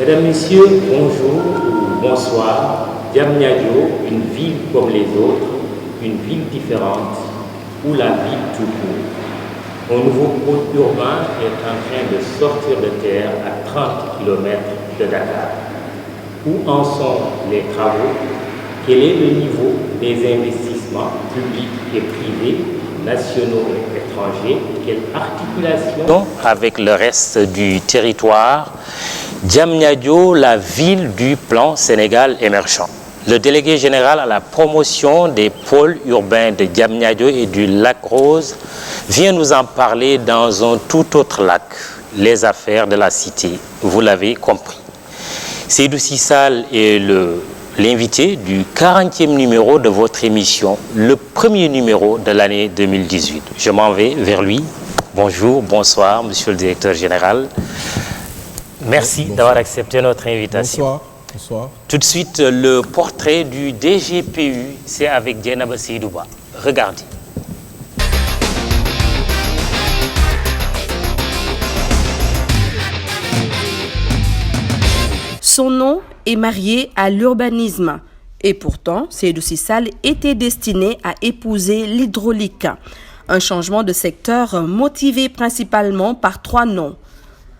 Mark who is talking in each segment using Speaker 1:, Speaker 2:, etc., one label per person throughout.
Speaker 1: Mesdames, Messieurs, bonjour ou bonsoir. Diamniadio, une ville comme les autres, une ville différente, ou la ville tout court. Un nouveau pôle urbain est en train de sortir de terre à 30 km de Dakar. Où en sont les travaux? Quel est le niveau des investissements publics et privés, nationaux et étrangers? Quelle articulation avec le reste du territoire? Diamniadio, la ville du plan Sénégal émergent. Le délégué général à la promotion des pôles urbains de Diamniadio et du lac Rose vient nous en parler dans un tout autre lac, les affaires de la cité, vous l'avez compris. Seydou Sissal est l'invité du 40e numéro de votre émission, le premier numéro de l'année 2018. Je m'en vais vers lui. Bonjour, bonsoir, monsieur le directeur général. Merci d'avoir accepté notre invitation.
Speaker 2: Bonsoir. Bonsoir.
Speaker 1: Tout de suite, le portrait du DGPU, c'est avec Dieynaba Seydouba. Regardez.
Speaker 3: Son nom est marié à l'urbanisme. Et pourtant, Seydou Sissal était destiné à épouser l'hydraulique. Un changement de secteur motivé principalement par trois noms.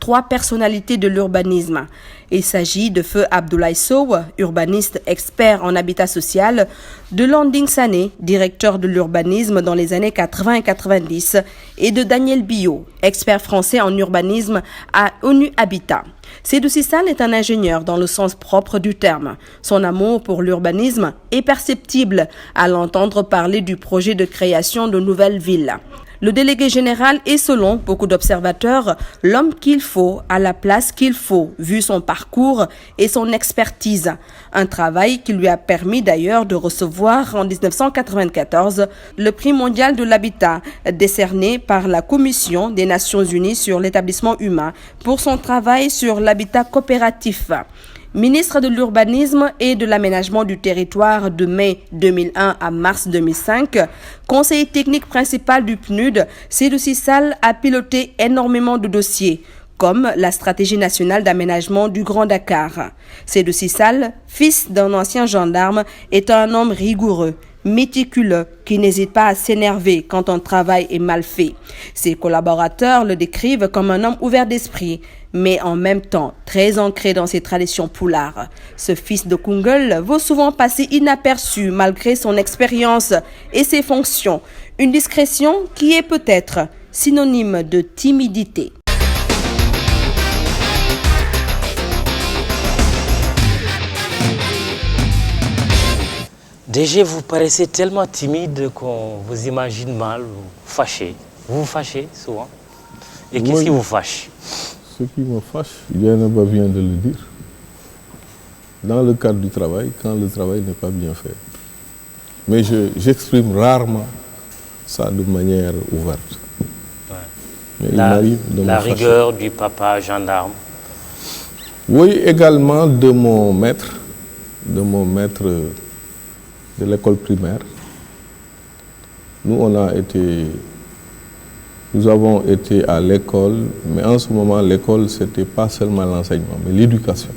Speaker 3: Trois personnalités de l'urbanisme. Il s'agit de Feu Abdoulaye Sow, urbaniste expert en habitat social, de Landing Sané, directeur de l'urbanisme dans les années 80 et 90, et de Daniel Biot, expert français en urbanisme à ONU Habitat. Seydou Sissal est un ingénieur dans le sens propre du terme. Son amour pour l'urbanisme est perceptible à l'entendre parler du projet de création de nouvelles villes. Le délégué général est, selon beaucoup d'observateurs, l'homme qu'il faut à la place qu'il faut, vu son parcours et son expertise. Un travail qui lui a permis d'ailleurs de recevoir en 1994 le prix mondial de l'habitat, décerné par la Commission des Nations Unies sur l'établissement humain pour son travail sur l'habitat coopératif. Ministre de l'Urbanisme et de l'Aménagement du Territoire de mai 2001 à mars 2005, conseiller technique principal du PNUD, Seydou Sissal a piloté énormément de dossiers, comme la stratégie nationale d'aménagement du Grand Dakar. Seydou Sissal, fils d'un ancien gendarme, est un homme rigoureux, méticuleux, qui n'hésite pas à s'énerver quand un travail est mal fait. Ses collaborateurs le décrivent comme un homme ouvert d'esprit, mais en même temps très ancré dans ses traditions poulards. Ce fils de Koungheul vaut souvent passer inaperçu malgré son expérience et ses fonctions. Une discrétion qui est peut-être synonyme de timidité.
Speaker 1: DG, vous paraissez tellement timide qu'on vous imagine mal, fâché. Vous vous fâchez souvent? Et qu'est-ce qui vous fâche?
Speaker 2: Ce qui me fâche, Dieynaba vient de le dire, dans le cadre du travail, quand le travail n'est pas bien fait. Mais j'exprime rarement ça de manière ouverte.
Speaker 1: Ouais.
Speaker 2: Mais il m'arrive de
Speaker 1: la
Speaker 2: me fâcher.
Speaker 1: rigueur du papa gendarme.
Speaker 2: Oui, également de mon maître de l'école primaire. Nous avons été à l'école, mais en ce moment, l'école, ce n'était pas seulement l'enseignement, mais l'éducation.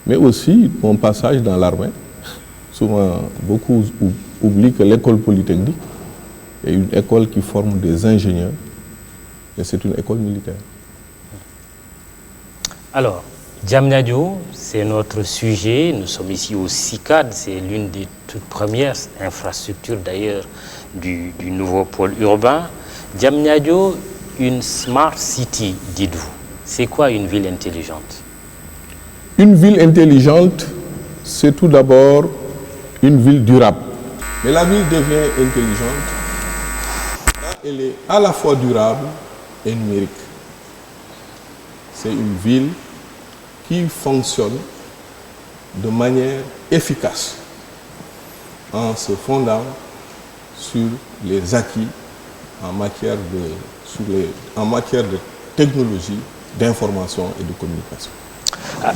Speaker 2: Mais aussi, mon passage dans l'armée. Souvent, beaucoup oublient que l'école polytechnique est une école qui forme des ingénieurs, et c'est une école militaire.
Speaker 1: Alors, Diamniadio, c'est notre sujet. Nous sommes ici au CICAD, c'est l'une des toutes premières infrastructures d'ailleurs du nouveau pôle urbain. Diamniadio, une smart city, dites-vous. C'est quoi une ville intelligente?
Speaker 2: Une ville intelligente, c'est tout d'abord une ville durable. Mais la ville devient intelligente quand elle est à la fois durable et numérique. C'est une ville qui fonctionne de manière efficace en se fondant sur les acquis en matière de technologie, d'information et de communication.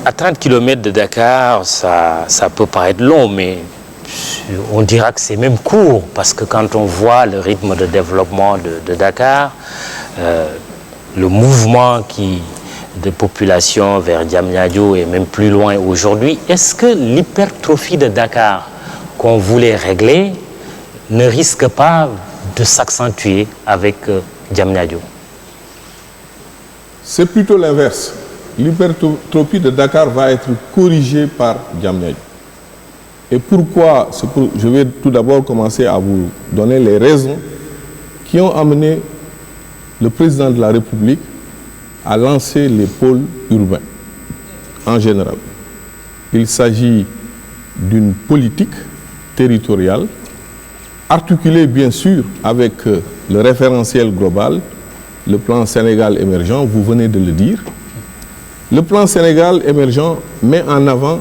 Speaker 1: À 30 km de Dakar, ça peut paraître long, mais on dira que c'est même court, parce que quand on voit le rythme de développement de Dakar, le mouvement de population vers Diamniadio et même plus loin aujourd'hui. Est-ce que l'hypertrophie de Dakar qu'on voulait régler ne risque pas de s'accentuer avec Diamniadio?
Speaker 2: C'est plutôt l'inverse. L'hypertrophie de Dakar va être corrigée par Diamniadio. Et pourquoi? Je vais tout d'abord commencer à vous donner les raisons qui ont amené le président de la République à lancer les pôles urbains en général. Il s'agit d'une politique territoriale articulée bien sûr avec le référentiel global, le plan Sénégal émergent, vous venez de le dire. Le plan Sénégal émergent met en avant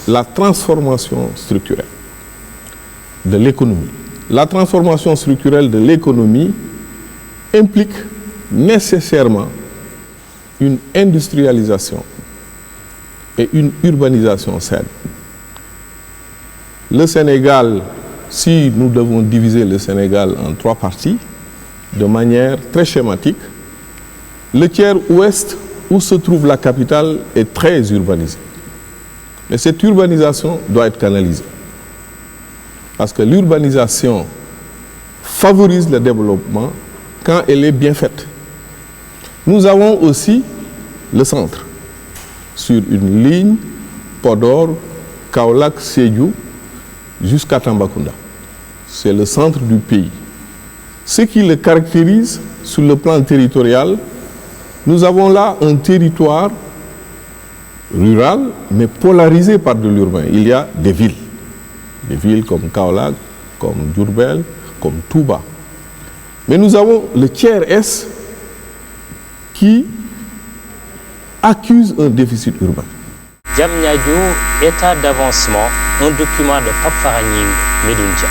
Speaker 2: la transformation structurelle de l'économie. La transformation structurelle de l'économie implique nécessairement une industrialisation et une urbanisation saine. Le Sénégal, si nous devons diviser le Sénégal en 3 parties, de manière très schématique, le tiers ouest où se trouve la capitale est très urbanisé. Mais cette urbanisation doit être canalisée. Parce que l'urbanisation favorise le développement quand elle est bien faite. Nous avons aussi le centre, sur une ligne Podor, Kaolack, Sédhiou, jusqu'à Tambacounda. C'est le centre du pays. Ce qui le caractérise sur le plan territorial, nous avons là un territoire rural, mais polarisé par de l'urbain. Il y a des villes comme Kaolack, comme Diourbel, comme Touba. Mais nous avons le tiers S qui accuse un déficit urbain.
Speaker 1: Diamniadio, état d'avancement, un document de Pape Faragning, Medoune Dia.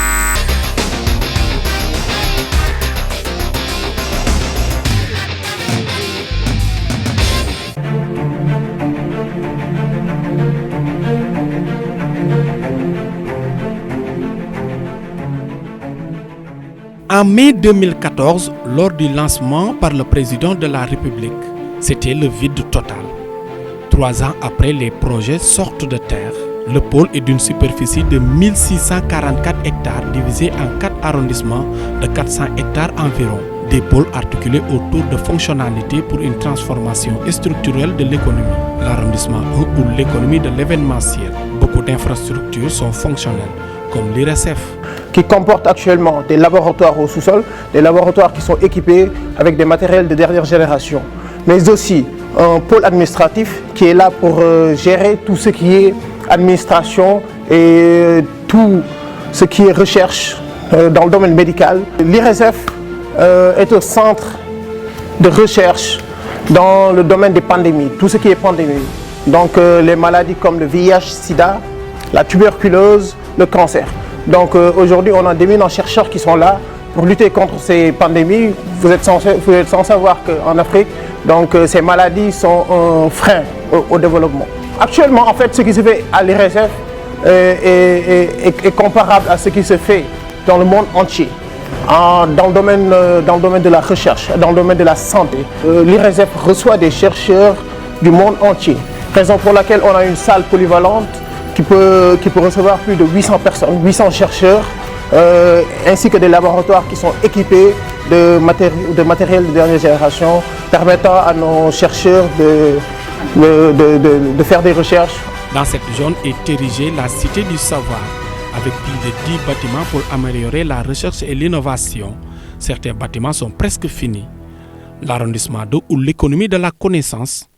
Speaker 4: En mai 2014, lors du lancement par le président de la République, c'était le vide total. 3 ans après, les projets sortent de terre. Le pôle est d'une superficie de 1644 hectares divisés en 4 arrondissements de 400 hectares environ. Des pôles articulés autour de fonctionnalités pour une transformation structurelle de l'économie. L'arrondissement 1 ou l'économie de l'événementiel. Beaucoup d'infrastructures sont fonctionnelles, comme l'IRSF,
Speaker 5: qui comporte actuellement des laboratoires au sous-sol, des laboratoires qui sont équipés avec des matériels de dernière génération, mais aussi un pôle administratif qui est là pour gérer tout ce qui est administration et tout ce qui est recherche dans le domaine médical. L'IRSF est un centre de recherche dans le domaine des pandémies, tout ce qui est pandémie. Donc les maladies comme le VIH-Sida, la tuberculose, le cancer. Donc aujourd'hui, on a d'éminents chercheurs qui sont là pour lutter contre ces pandémies. Vous êtes sans savoir qu'en Afrique, donc, ces maladies sont un frein au développement. Actuellement, en fait, ce qui se fait à l'IRSF est comparable à ce qui se fait dans le monde entier. Dans le domaine de la recherche, dans le domaine de la santé. L'IRSF reçoit des chercheurs du monde entier. Raison pour laquelle on a une salle polyvalente qui peut recevoir plus de 800 personnes, 800 chercheurs, ainsi que des laboratoires qui sont équipés de matériel de dernière génération, permettant à nos chercheurs de faire des recherches.
Speaker 4: Dans cette zone est érigée la Cité du Savoir, avec plus de 10 bâtiments pour améliorer la recherche et l'innovation. Certains bâtiments sont presque finis. L'arrondissement 2 ou l'économie de la connaissance.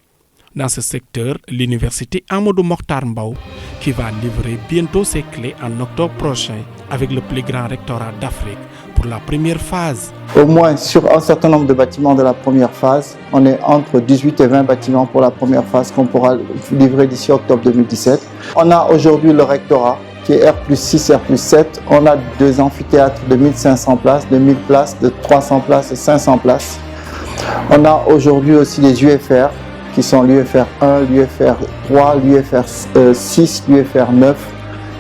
Speaker 4: Dans ce secteur, l'université Amadou Mokhtar Mbow, qui va livrer bientôt ses clés en octobre prochain avec le plus grand rectorat d'Afrique pour la première phase.
Speaker 6: Au moins sur un certain nombre de bâtiments de la première phase, on est entre 18 et 20 bâtiments pour la première phase qu'on pourra livrer d'ici octobre 2017. On a aujourd'hui le rectorat qui est R+6, R+7. On a 2 amphithéâtres de 1500 places, de 1000 places, de 300 places et 500 places. On a aujourd'hui aussi les UFR qui sont l'UFR 1, l'UFR 3, l'UFR 6, l'UFR 9,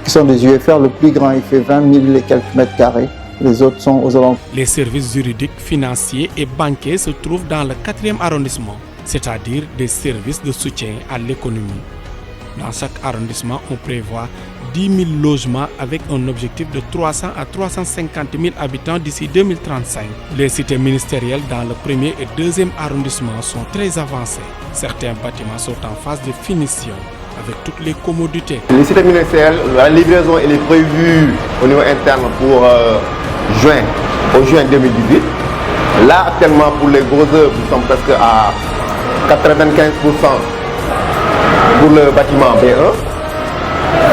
Speaker 6: qui sont des UFR. Le plus grand, il fait 20 000 et quelques mètres carrés. Les autres sont aux alentours.
Speaker 4: Les services juridiques, financiers et banquiers se trouvent dans le 4e arrondissement. c'est-à-dire des services de soutien à l'économie. Dans chaque arrondissement, on prévoit 10 000 logements avec un objectif de 300 à 350 000 habitants d'ici 2035. Les cités ministérielles dans le premier et deuxième arrondissement sont très avancées. Certains bâtiments sont en phase de finition avec toutes les commodités.
Speaker 7: Les cités ministérielles, la livraison elle est prévue au niveau interne pour juin 2018. Là, actuellement, pour les gros œuvres, nous sommes presque à 95% pour le bâtiment B1.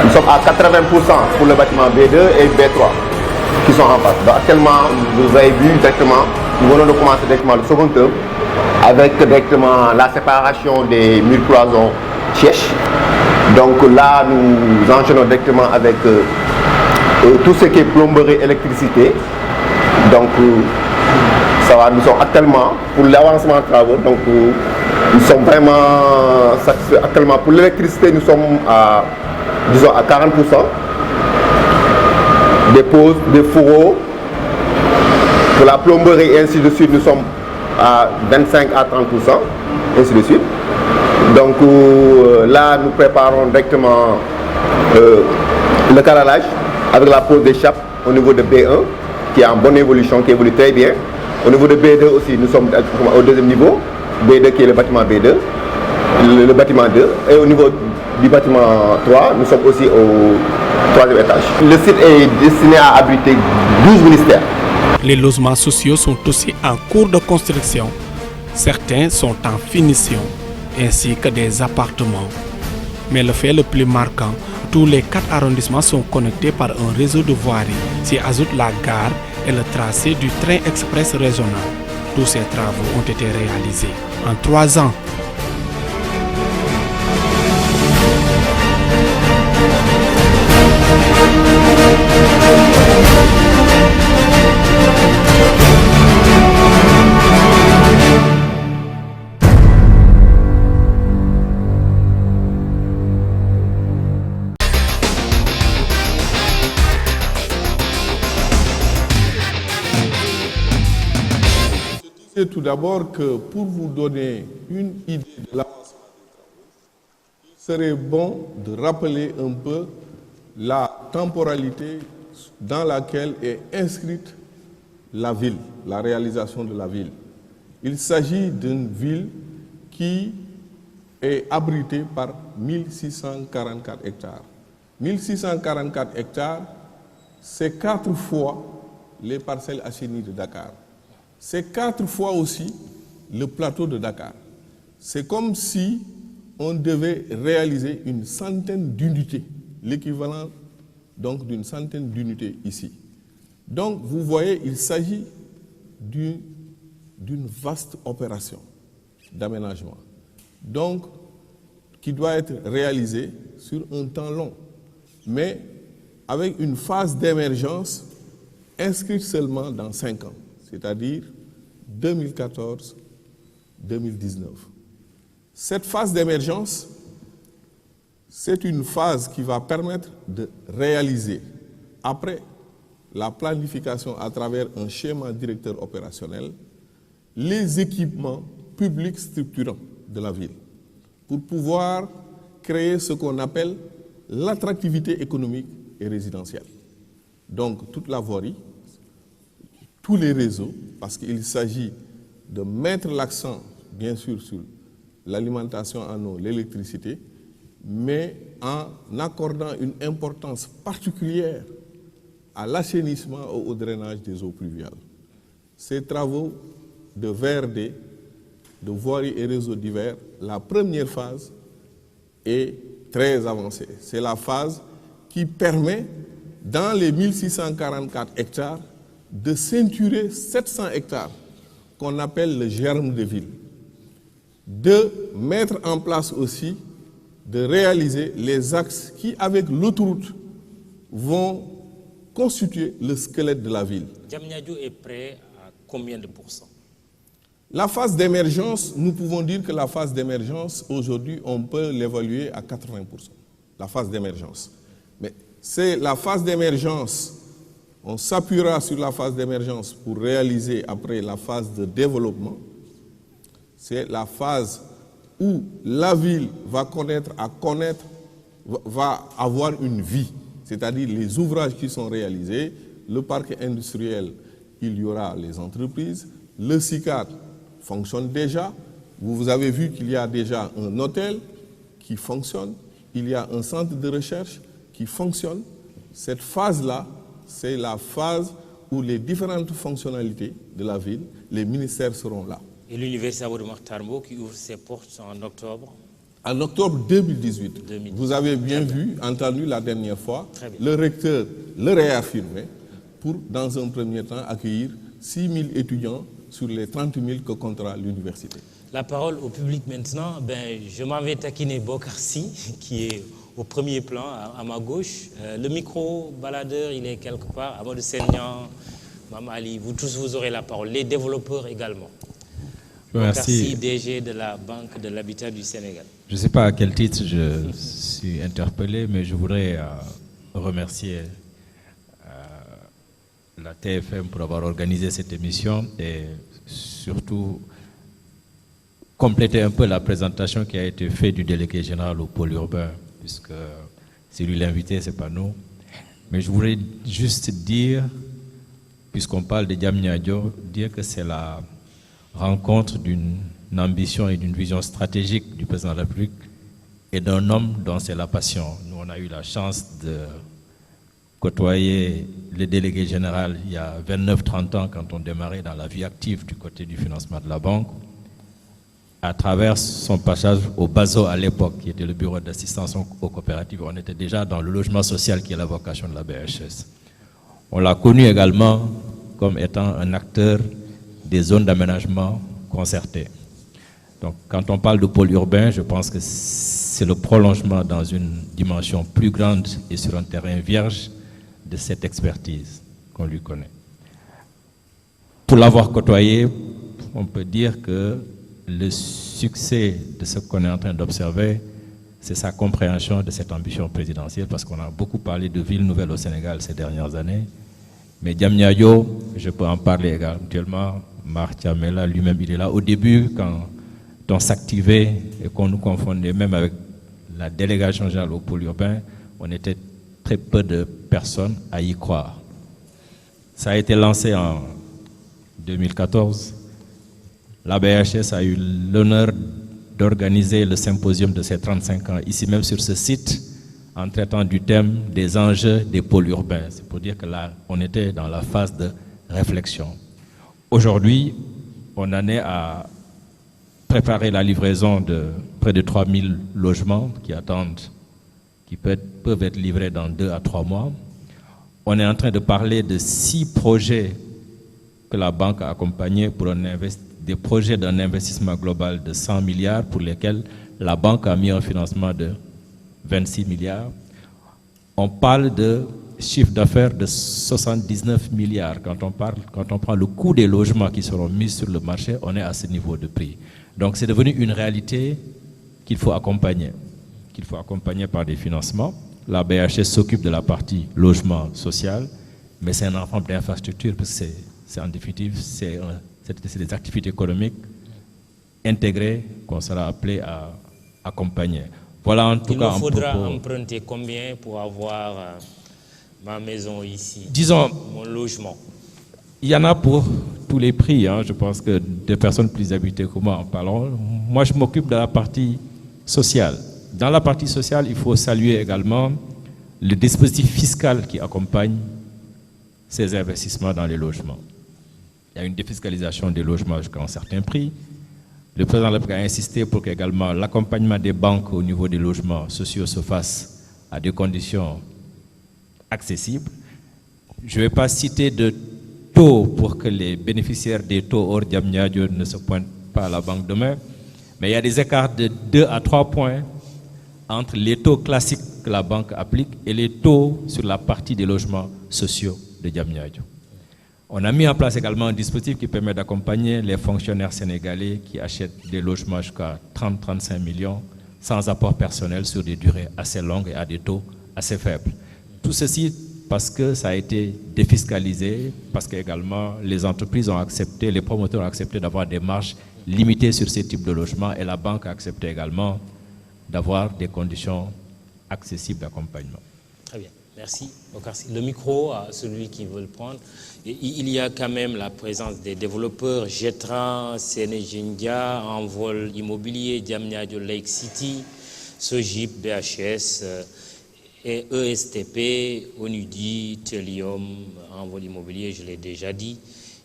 Speaker 7: Nous sommes à 80% pour le bâtiment B2 et B3 qui sont en face. Donc, actuellement, vous avez vu directement, nous venons de commencer directement le second œuvre avec directement la séparation des murs cloisons sièges. Donc là, nous enchaînons directement avec tout ce qui est plomberie, électricité. Donc ça va, nous sommes actuellement pour l'avancement des travaux. Donc nous sommes vraiment satisfaits. Actuellement pour l'électricité, nous sommes à, disons, à 40%. Des poses, des fourreaux. Pour la plomberie et ainsi de suite, nous sommes à 25 à 30%, ainsi de suite. Donc là, nous préparons directement le carrelage avec la pose des chapes au niveau de B1 qui est en bonne évolution, qui évolue très bien. Au niveau de B2 aussi, nous sommes au deuxième niveau. B2 qui est le bâtiment B2, le bâtiment 2. Et au niveau du bâtiment 3, nous sommes aussi au troisième étage. Le site est destiné à abriter 12 ministères.
Speaker 4: Les logements sociaux sont aussi en cours de construction. Certains sont en finition, ainsi que des appartements. Mais le fait le plus marquant, tous les 4 arrondissements sont connectés par un réseau de voiries. S'y ajoute la gare et le tracé du train express régional. Tous ces travaux ont été réalisés en 3 ans.
Speaker 2: Tout d'abord que pour vous donner une idée de l'avancement des travaux, il serait bon de rappeler un peu la temporalité dans laquelle est inscrite la ville, la réalisation de la ville. Il s'agit d'une ville qui est abritée par 1644 hectares. 1644 hectares, c'est 4 fois les parcelles assainies de Dakar. C'est 4 fois aussi le plateau de Dakar. C'est comme si on devait réaliser une centaine d'unités, l'équivalent donc d'une centaine d'unités ici. Donc vous voyez, il s'agit d'une vaste opération d'aménagement, donc qui doit être réalisée sur un temps long, mais avec une phase d'émergence inscrite seulement dans 5 ans. C'est-à-dire 2014-2019. Cette phase d'émergence, c'est une phase qui va permettre de réaliser, après la planification à travers un schéma directeur opérationnel, les équipements publics structurants de la ville, pour pouvoir créer ce qu'on appelle l'attractivité économique et résidentielle. Donc toute la voirie, tous les réseaux, parce qu'il s'agit de mettre l'accent, bien sûr, sur l'alimentation en eau, l'électricité, mais en accordant une importance particulière à l'assainissement et au drainage des eaux pluviales. Ces travaux de VRD, de voirie et réseaux divers, la première phase est très avancée. C'est la phase qui permet, dans les 1644 hectares, de ceinturer 700 hectares qu'on appelle le germe de ville, de mettre en place aussi, de réaliser les axes qui, avec l'autoroute, vont constituer le squelette de la ville.
Speaker 1: Diamniadio est prêt à combien de pourcents?
Speaker 2: La phase d'émergence, nous pouvons dire que la phase d'émergence, aujourd'hui, on peut l'évaluer à 80%. La phase d'émergence. Mais c'est la phase d'émergence. On s'appuiera sur la phase d'émergence pour réaliser après la phase de développement. C'est la phase où la ville va va avoir une vie, c'est-à-dire les ouvrages qui sont réalisés, le parc industriel, il y aura les entreprises, le SICAD fonctionne déjà, vous avez vu qu'il y a déjà un hôtel qui fonctionne, il y a un centre de recherche qui fonctionne. Cette phase-là, c'est la phase où les différentes fonctionnalités de la ville, les ministères seront là.
Speaker 1: Et l'université Amadou Mahtar Mbow qui ouvre ses portes en octobre?
Speaker 2: En octobre 2018. Vous avez bien vu, entendu la dernière fois, le recteur le réaffirmait pour, dans un premier temps, accueillir 6 000 étudiants sur les 30 000 que comptera l'université.
Speaker 1: La parole au public maintenant. Je m'en vais taquiner Bokarsi, qui est au premier plan, à ma gauche. Le micro baladeur, il est quelque part. Amadou Senian, Mame Ali, vous tous, vous aurez la parole. Les développeurs également. Bokarsi, DG de la Banque de l'Habitat du Sénégal.
Speaker 8: Je ne sais pas à quel titre je suis interpellé, mais je voudrais remercier la TFM pour avoir organisé cette émission et surtout compléter un peu la présentation qui a été faite du délégué général au pôle urbain, puisque c'est lui l'invité, ce n'est pas nous. Mais je voudrais juste dire, puisqu'on parle de Diamniadio, dire que c'est la rencontre d'une ambition et d'une vision stratégique du président de la République et d'un homme dont c'est la passion. Nous, on a eu la chance de côtoyer le délégué général il y a 29-30 ans quand on démarrait dans la vie active du côté du financement de la banque. À travers son passage au BASO à l'époque, qui était le bureau d'assistance aux coopératives, on était déjà dans le logement social qui est la vocation de la BHS. On l'a connu également comme étant un acteur des zones d'aménagement concertées. Donc, quand on parle de pôle urbain, je pense que c'est le prolongement dans une dimension plus grande et sur un terrain vierge de cette expertise qu'on lui connaît. Pour l'avoir côtoyé, on peut dire que le succès de ce qu'on est en train d'observer, c'est sa compréhension de cette ambition présidentielle, parce qu'on a beaucoup parlé de villes nouvelles au Sénégal ces dernières années. Mais Diamniadio, je peux en parler également, Marc Thiamela lui-même, il est là. Au début, quand on s'activait et qu'on nous confondait même avec la délégation générale au pôle urbain, on était très peu de personnes à y croire. Ça a été lancé en 2014. La BHS a eu l'honneur d'organiser le symposium de ses 35 ans, ici même sur ce site, en traitant du thème des enjeux des pôles urbains. C'est pour dire que là, on était dans la phase de réflexion. Aujourd'hui, on en est à préparer la livraison de près de 3000 logements qui attendent, qui peuvent être livrés dans 2 à 3 mois. On est en train de parler de 6 projets que la banque a accompagnés pour des projets d'un investissement global de 100 milliards pour lesquels la banque a mis un financement de 26 milliards. On parle de chiffre d'affaires de 79 milliards. Quand on prend le coût des logements qui seront mis sur le marché, on est à ce niveau de prix. Donc c'est devenu une réalité qu'il faut accompagner par des financements. La BHS s'occupe de la partie logement social, mais c'est un ensemble d'infrastructures, parce que c'est en définitive, c'est des activités économiques intégrées qu'on sera appelé à accompagner. Voilà en tout cas. Il
Speaker 1: faudra emprunter combien pour avoir ma maison ici,
Speaker 8: disons,
Speaker 1: mon logement?
Speaker 8: Il y en a pour tous les prix. Je pense que des personnes plus habitées que moi en parleront. Moi, je m'occupe de la partie sociale. Dans la partie sociale, il faut saluer également le dispositif fiscal qui accompagne ces investissements dans les logements. Il y a une défiscalisation des logements jusqu'à un certain prix. Le président de la République a insisté pour qu'également l'accompagnement des banques au niveau des logements sociaux se fasse à des conditions accessibles. Je ne vais pas citer de taux pour que les bénéficiaires des taux hors Diamniadio ne se pointent pas à la banque demain, mais il y a des écarts de 2 à 3 points entre les taux classiques que la banque applique et les taux sur la partie des logements sociaux de Diamniadio. On a mis en place également un dispositif qui permet d'accompagner les fonctionnaires sénégalais qui achètent des logements jusqu'à 30-35 millions sans apport personnel sur des durées assez longues et à des taux assez faibles. Tout ceci parce que ça a été défiscalisé, parce que également les entreprises ont accepté, les promoteurs ont accepté d'avoir des marges limité sur ce type de logement et la banque a accepté également d'avoir des conditions accessibles d'accompagnement.
Speaker 1: Très bien, merci. Le micro à celui qui veut le prendre. Et il y a quand même la présence des développeurs Jetran, Sénégindia, Envol Immobilier, Diamniadio Lake City, Sojip, BHS, et ESTP, Onudi, Telium, Envol Immobilier, je l'ai déjà dit.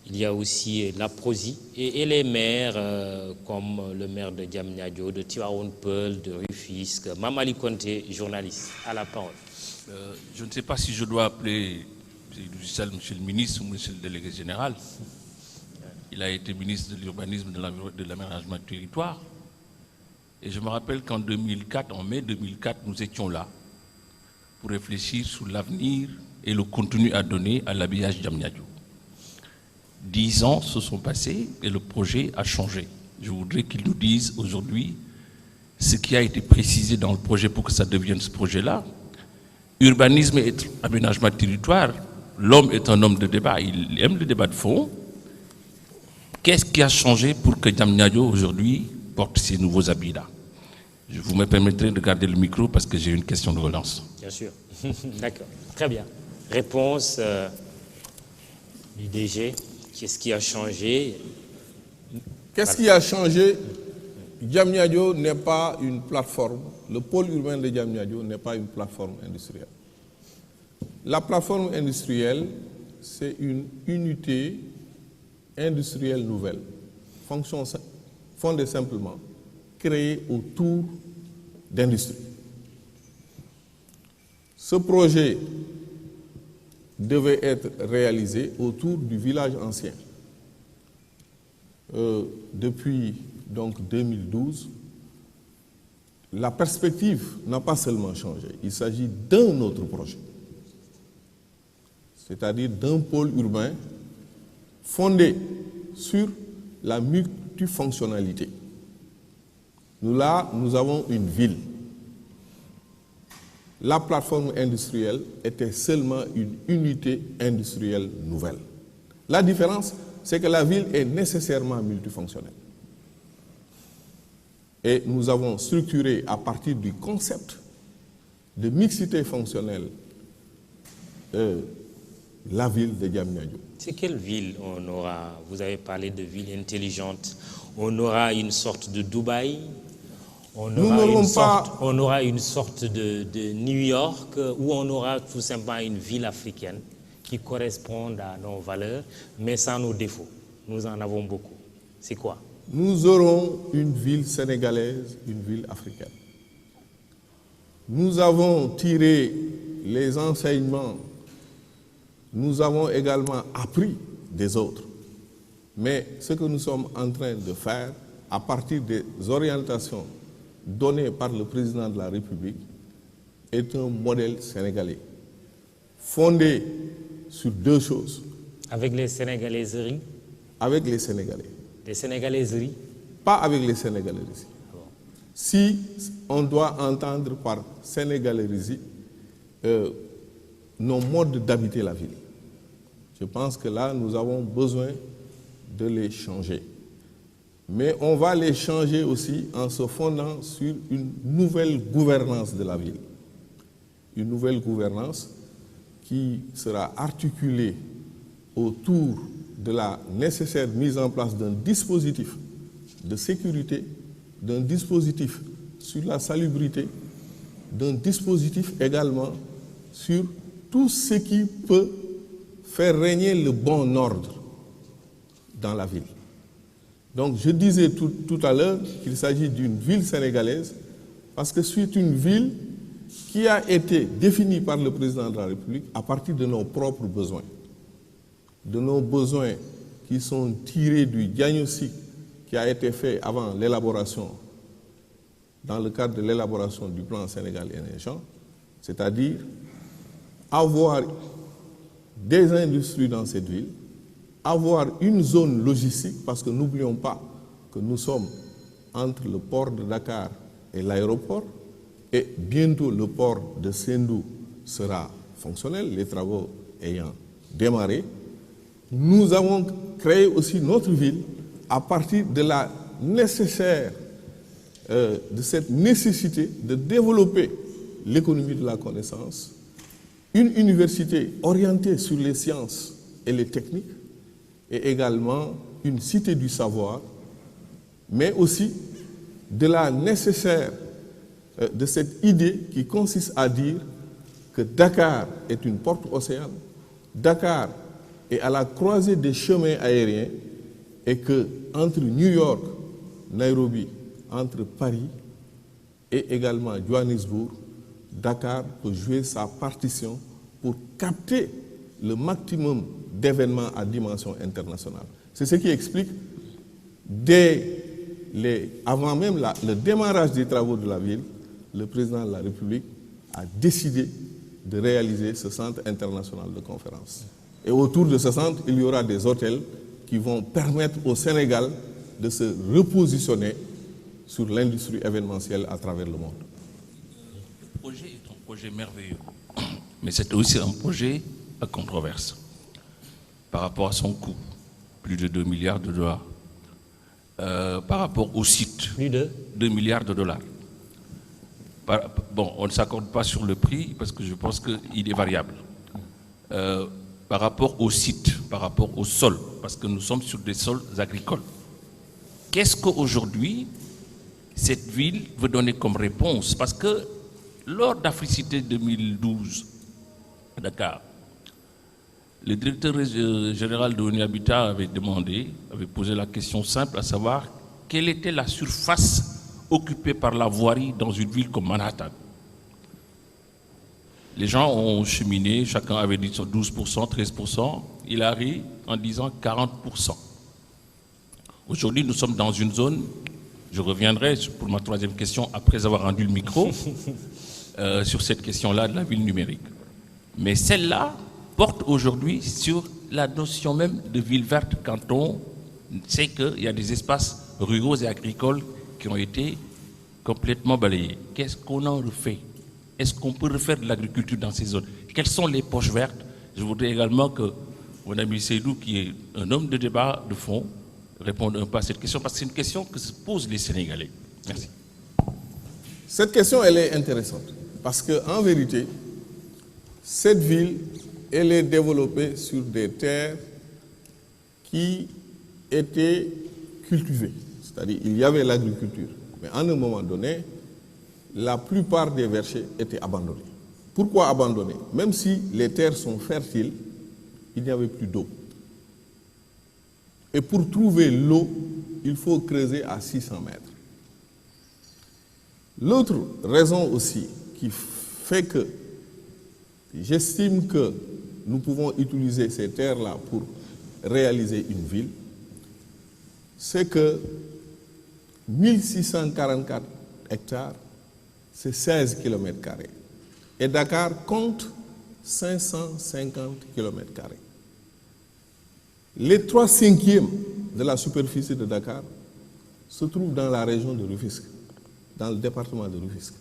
Speaker 1: Il y a aussi la Prosi et les maires comme le maire de Diamniadio, de Tivaouane Peulh, de Rufisque. Mamali Conté, journaliste, à la parole.
Speaker 9: Je ne sais pas si je dois appeler monsieur le ministre ou monsieur le délégué général. Il a été ministre de l'urbanisme et de l'aménagement du territoire. Et je me rappelle qu'en 2004, en mai 2004, nous étions là pour réfléchir sur l'avenir et le contenu à donner à l'habillage Diamniadio. 10 ans se sont passés et le projet a changé. Je voudrais qu'ils nous disent aujourd'hui ce qui a été précisé dans le projet pour que ça devienne ce projet-là. Urbanisme et aménagement de territoire, l'homme est un homme de débat, il aime le débat de fond. Qu'est-ce qui a changé pour que Diamniadio aujourd'hui porte ces nouveaux habits-là? Vous me permettrez de garder le micro parce que j'ai une question de relance.
Speaker 1: Bien sûr. D'accord. Très bien. Réponse du DG. Qu'est-ce qui a changé?
Speaker 2: Qu'est-ce qui a changé? Diamniadio n'est pas une plateforme. Le pôle urbain de Diamniadio n'est pas une plateforme industrielle. La plateforme industrielle, c'est une unité industrielle nouvelle, fondée simplement, créée autour d'industrie. Ce projet devait être réalisé autour du village ancien. Depuis donc 2012, la perspective n'a pas seulement changé, il s'agit d'un autre projet, c'est-à-dire d'un pôle urbain fondé sur la multifonctionnalité. Nous avons une ville. La plateforme industrielle était seulement une unité industrielle nouvelle. La différence, c'est que la ville est nécessairement multifonctionnelle. Et nous avons structuré à partir du concept de mixité fonctionnelle la ville de Diamniadio.
Speaker 1: C'est quelle ville on aura? Vous avez parlé de ville intelligente. On aura une sorte de Dubaï? On aura une sorte de New York où on aura tout simplement une ville africaine qui corresponde à nos valeurs, mais sans nos défauts. Nous en avons beaucoup. C'est quoi?
Speaker 2: Nous aurons une ville sénégalaise, une ville africaine. Nous avons tiré les enseignements, nous avons également appris des autres. Mais ce que nous sommes en train de faire, à partir des orientations donné par le président de la République, est un modèle sénégalais, fondé sur deux choses.
Speaker 1: Avec les sénégalaiseries?
Speaker 2: Avec les Sénégalais.
Speaker 1: Des sénégalaiseries?
Speaker 2: Pas avec les sénégalaiseries.
Speaker 1: Ah bon.
Speaker 2: Si on doit entendre par sénégalaiserie nos modes d'habiter la ville, je pense que là, nous avons besoin de les changer. Mais on va les changer aussi en se fondant sur une nouvelle gouvernance de la ville. Une nouvelle gouvernance qui sera articulée autour de la nécessaire mise en place d'un dispositif de sécurité, d'un dispositif sur la salubrité, d'un dispositif également sur tout ce qui peut faire régner le bon ordre dans la ville. Donc je disais tout à l'heure qu'il s'agit d'une ville sénégalaise parce que c'est une ville qui a été définie par le président de la République à partir de nos propres besoins. De nos besoins qui sont tirés du diagnostic qui a été fait avant l'élaboration, dans le cadre de l'élaboration du plan Sénégal émergent, c'est-à-dire avoir des industries dans cette ville, avoir une zone logistique, parce que n'oublions pas que nous sommes entre le port de Dakar et l'aéroport, et bientôt le port de Sendou sera fonctionnel, les travaux ayant démarré. Nous avons créé aussi notre ville à partir de la nécessaire, de cette nécessité de développer l'économie de la connaissance, une université orientée sur les sciences et les techniques, et également une cité du savoir, mais aussi de la nécessaire, de cette idée qui consiste à dire que Dakar est une porte océane, Dakar est à la croisée des chemins aériens, et que entre New York, Nairobi, entre Paris et également Johannesburg, Dakar peut jouer sa partition pour capter le maximum d'événements à dimension internationale. C'est ce qui explique, avant même le démarrage des travaux de la ville, le président de la République a décidé de réaliser ce centre international de conférences. Et autour de ce centre, il y aura des hôtels qui vont permettre au Sénégal de se repositionner sur l'industrie événementielle à travers le monde.
Speaker 9: Le projet est un projet merveilleux, mais c'est aussi un projet à controverse par rapport à son coût, plus de 2 milliards de dollars. Par rapport au site,
Speaker 1: Plus de
Speaker 9: 2 milliards de dollars. Bon, on ne s'accorde pas sur le prix parce que je pense qu'il est variable. Par rapport au site, par rapport au sol, parce que nous sommes sur des sols agricoles. Qu'est-ce qu'aujourd'hui cette ville veut donner comme réponse? Parce que lors d'Africité 2012 à Dakar, le directeur général de l'ONU Habitat avait posé la question simple, à savoir quelle était la surface occupée par la voirie dans une ville comme Manhattan. Les gens ont cheminé, chacun avait dit 12%, 13%, il arrive en disant 40%. Aujourd'hui, nous sommes dans une zone, je reviendrai pour ma troisième question après avoir rendu le micro, sur cette question-là de la ville numérique. Mais celle-là porte aujourd'hui sur la notion même de ville verte quand on sait qu'il y a des espaces ruraux et agricoles qui ont été complètement balayés. Qu'est-ce qu'on en refait? Est-ce qu'on peut refaire de l'agriculture dans ces zones? Quelles sont les poches vertes? Je voudrais également que mon ami Seydou, qui est un homme de débat de fond, réponde un peu à cette question, parce que c'est une question que se posent les Sénégalais. Merci.
Speaker 2: Cette question, elle est intéressante, parce qu'en vérité, cette ville, elle est développée sur des terres qui étaient cultivées. C'est-à-dire, il y avait l'agriculture. Mais à un moment donné, la plupart des vergers étaient abandonnés. Pourquoi abandonnés? Même si les terres sont fertiles, il n'y avait plus d'eau. Et pour trouver l'eau, il faut creuser à 600 mètres. L'autre raison aussi qui fait que j'estime que nous pouvons utiliser ces terres-là pour réaliser une ville, c'est que 1644 hectares, c'est 16 km². Et Dakar compte 550 km². Les 3/5 de la superficie de Dakar se trouvent dans la région de Rufisque, dans le département de Rufisque.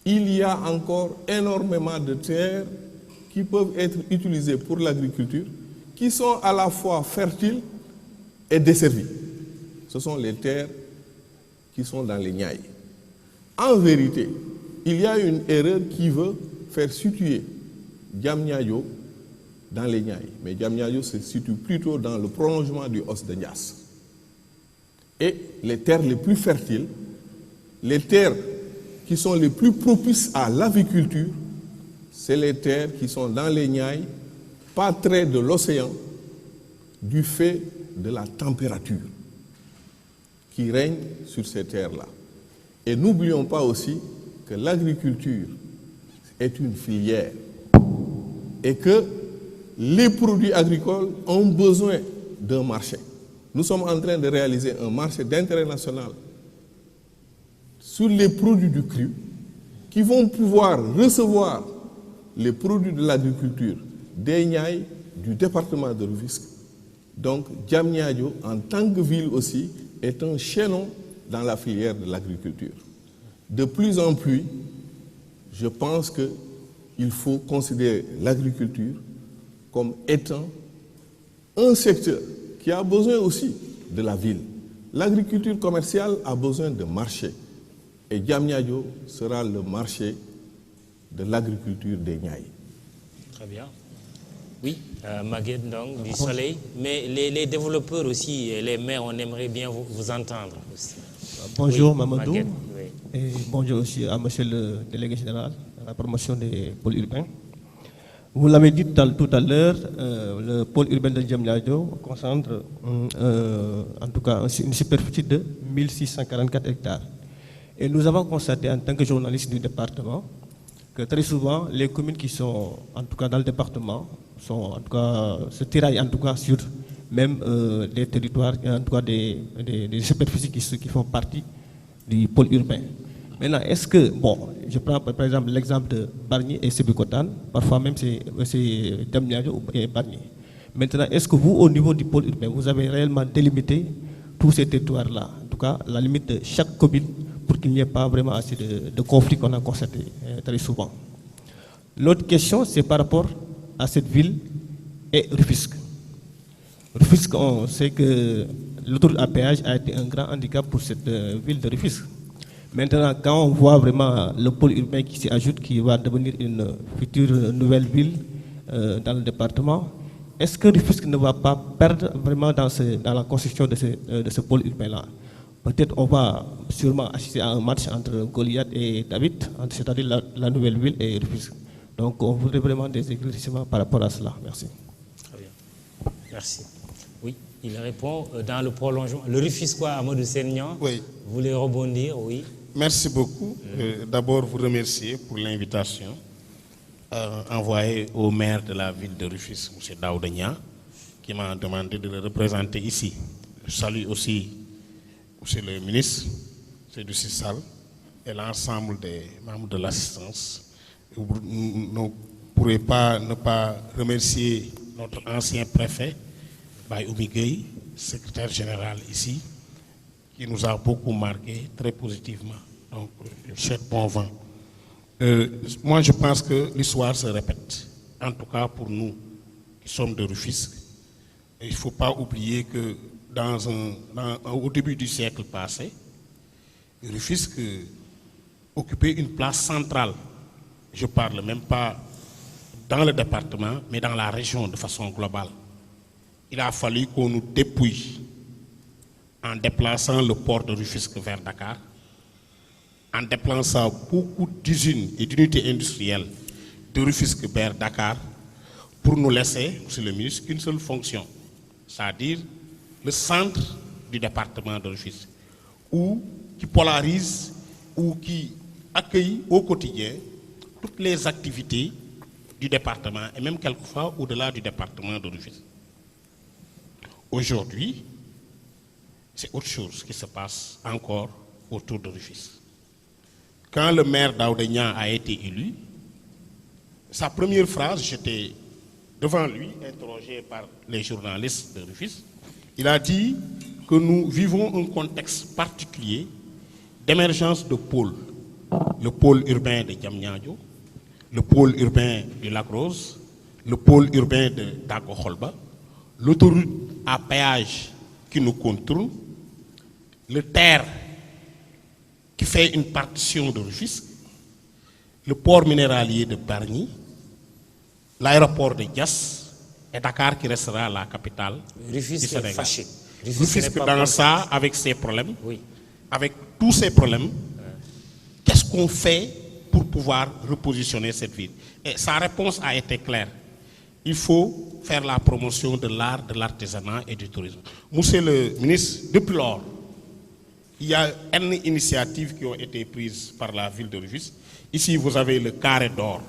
Speaker 2: Il y a encore énormément de terres qui peuvent être utilisées pour l'agriculture, qui sont à la fois fertiles et desservies. Ce sont les terres qui sont dans les Niayes. En vérité, il y a une erreur qui veut faire situer Diamniadio dans les Niayes. Mais Diamniadio se situe plutôt dans le prolongement du Os de Niasse. Et les terres les plus fertiles, les terres qui sont les plus propices à l'aviculture, c'est les terres qui sont dans les Niayes, pas très de l'océan, du fait de la température qui règne sur ces terres-là. Et n'oublions pas aussi que l'agriculture est une filière et que les produits agricoles ont besoin d'un marché. Nous sommes en train de réaliser un marché d'intérêt national sur les produits du cru qui vont pouvoir recevoir les produits de l'agriculture des Niayes, du département de Rufisque. Donc, Diamniadio, en tant que ville aussi, est un chaînon dans la filière de l'agriculture. De plus en plus, je pense qu'il faut considérer l'agriculture comme étant un secteur qui a besoin aussi de la ville. L'agriculture commerciale a besoin de marché. Et Diamniadio sera le marché de l'agriculture des Niayes.
Speaker 1: Très bien. Oui, Maguette donc, du Soleil. Mais les développeurs aussi, les maires, on aimerait bien vous entendre aussi.
Speaker 10: Bonjour
Speaker 1: oui,
Speaker 10: Mamadou.
Speaker 1: Maguette, oui.
Speaker 10: Et bonjour aussi à monsieur le délégué général à la promotion des pôles urbains. Vous l'avez dit tout à l'heure, le pôle urbain de Diamniadio concentre en tout cas une superficie de 1644 hectares. Et nous avons constaté en tant que journaliste du département que très souvent les communes qui sont en tout cas dans le département sont en tout cas se tiraillent en tout cas sur même des territoires, en tout cas des superficies qui font partie du pôle urbain. Maintenant, est-ce que, bon, je prends par exemple l'exemple de Bargny et Sébikotane, parfois même c'est Diamniadio et Bargny. Maintenant, est-ce que vous, au niveau du pôle urbain, vous avez réellement délimité tous ces territoires-là, en tout cas la limite de chaque commune, pour qu'il n'y ait pas vraiment assez de conflits qu'on a constatés très souvent. L'autre question, c'est par rapport à cette ville et Rufisque. Rufisque, on sait que l'autoroute à péage a été un grand handicap pour cette ville de Rufisque. Maintenant, quand on voit vraiment le pôle urbain qui s'y ajoute, qui va devenir une future nouvelle ville dans le département, est-ce que Rufisque ne va pas perdre vraiment dans la construction de ce pôle urbain-là? Peut-être on va sûrement assister à un match entre Goliath et David, c'est-à-dire la nouvelle ville et Rufisque. Donc on voudrait vraiment des éclaircissements par rapport à cela. Merci.
Speaker 1: Très bien. Merci. Oui, il répond dans le prolongement. Le Rufisquois Amadou Seignan,
Speaker 11: oui.
Speaker 1: Vous voulez rebondir, oui.
Speaker 11: Merci beaucoup. D'abord, vous remercier pour l'invitation envoyée au maire de la ville de Rufisque, M. Daoudania, qui m'a demandé de le représenter ici. Je salue aussi M. le ministre, M. Sissal, et l'ensemble des membres de l'assistance. Vous ne pourrez pas ne pas remercier notre ancien préfet, Baye Oumigueï, secrétaire général ici, qui nous a beaucoup marqué très positivement. Donc, je souhaite bon vent. Moi, je pense que l'histoire se répète, en tout cas pour nous qui sommes de Rufisque. Et il ne faut pas oublier que au début du siècle passé, Rufisque occupait une place centrale. Je ne parle même pas dans le département, mais dans la région de façon globale. Il a fallu qu'on nous dépouille en déplaçant le port de Rufisque vers Dakar, en déplaçant beaucoup d'usines et d'unités industrielles de Rufisque vers Dakar, pour nous laisser, monsieur le ministre, qu'une seule fonction, c'est-à-dire le centre du département de Rufisque, qui polarise ou qui accueille au quotidien toutes les activités du département et même quelquefois au-delà du département de Rufisque. Aujourd'hui, c'est autre chose qui se passe encore autour de Rufisque. Quand le maire Daoudania a été élu, sa première phrase, j'étais devant lui, interrogé par les journalistes de Rufisque, il a dit que nous vivons un contexte particulier d'émergence de pôles. Le pôle urbain de Diamniadio, le pôle urbain du Lac Rose, le pôle urbain de Dago-Kholba, l'autoroute à péage qui nous contourne, le TER qui fait une partition de Rufisque, le port minéralier de Bargny, l'aéroport de Diass et Dakar qui restera la capitale du Sénégal.
Speaker 1: Fâché.
Speaker 11: Rufisque dans ça, avec ses problèmes, avec tous ces problèmes, qu'est-ce qu'on fait pour pouvoir repositionner cette ville? Et sa réponse a été claire. Il faut faire la promotion de l'art, de l'artisanat et du tourisme. Monsieur le ministre, depuis lors, il y a une initiative qui ont été prises par la ville de Rufisque. Ici, vous avez le carré d'or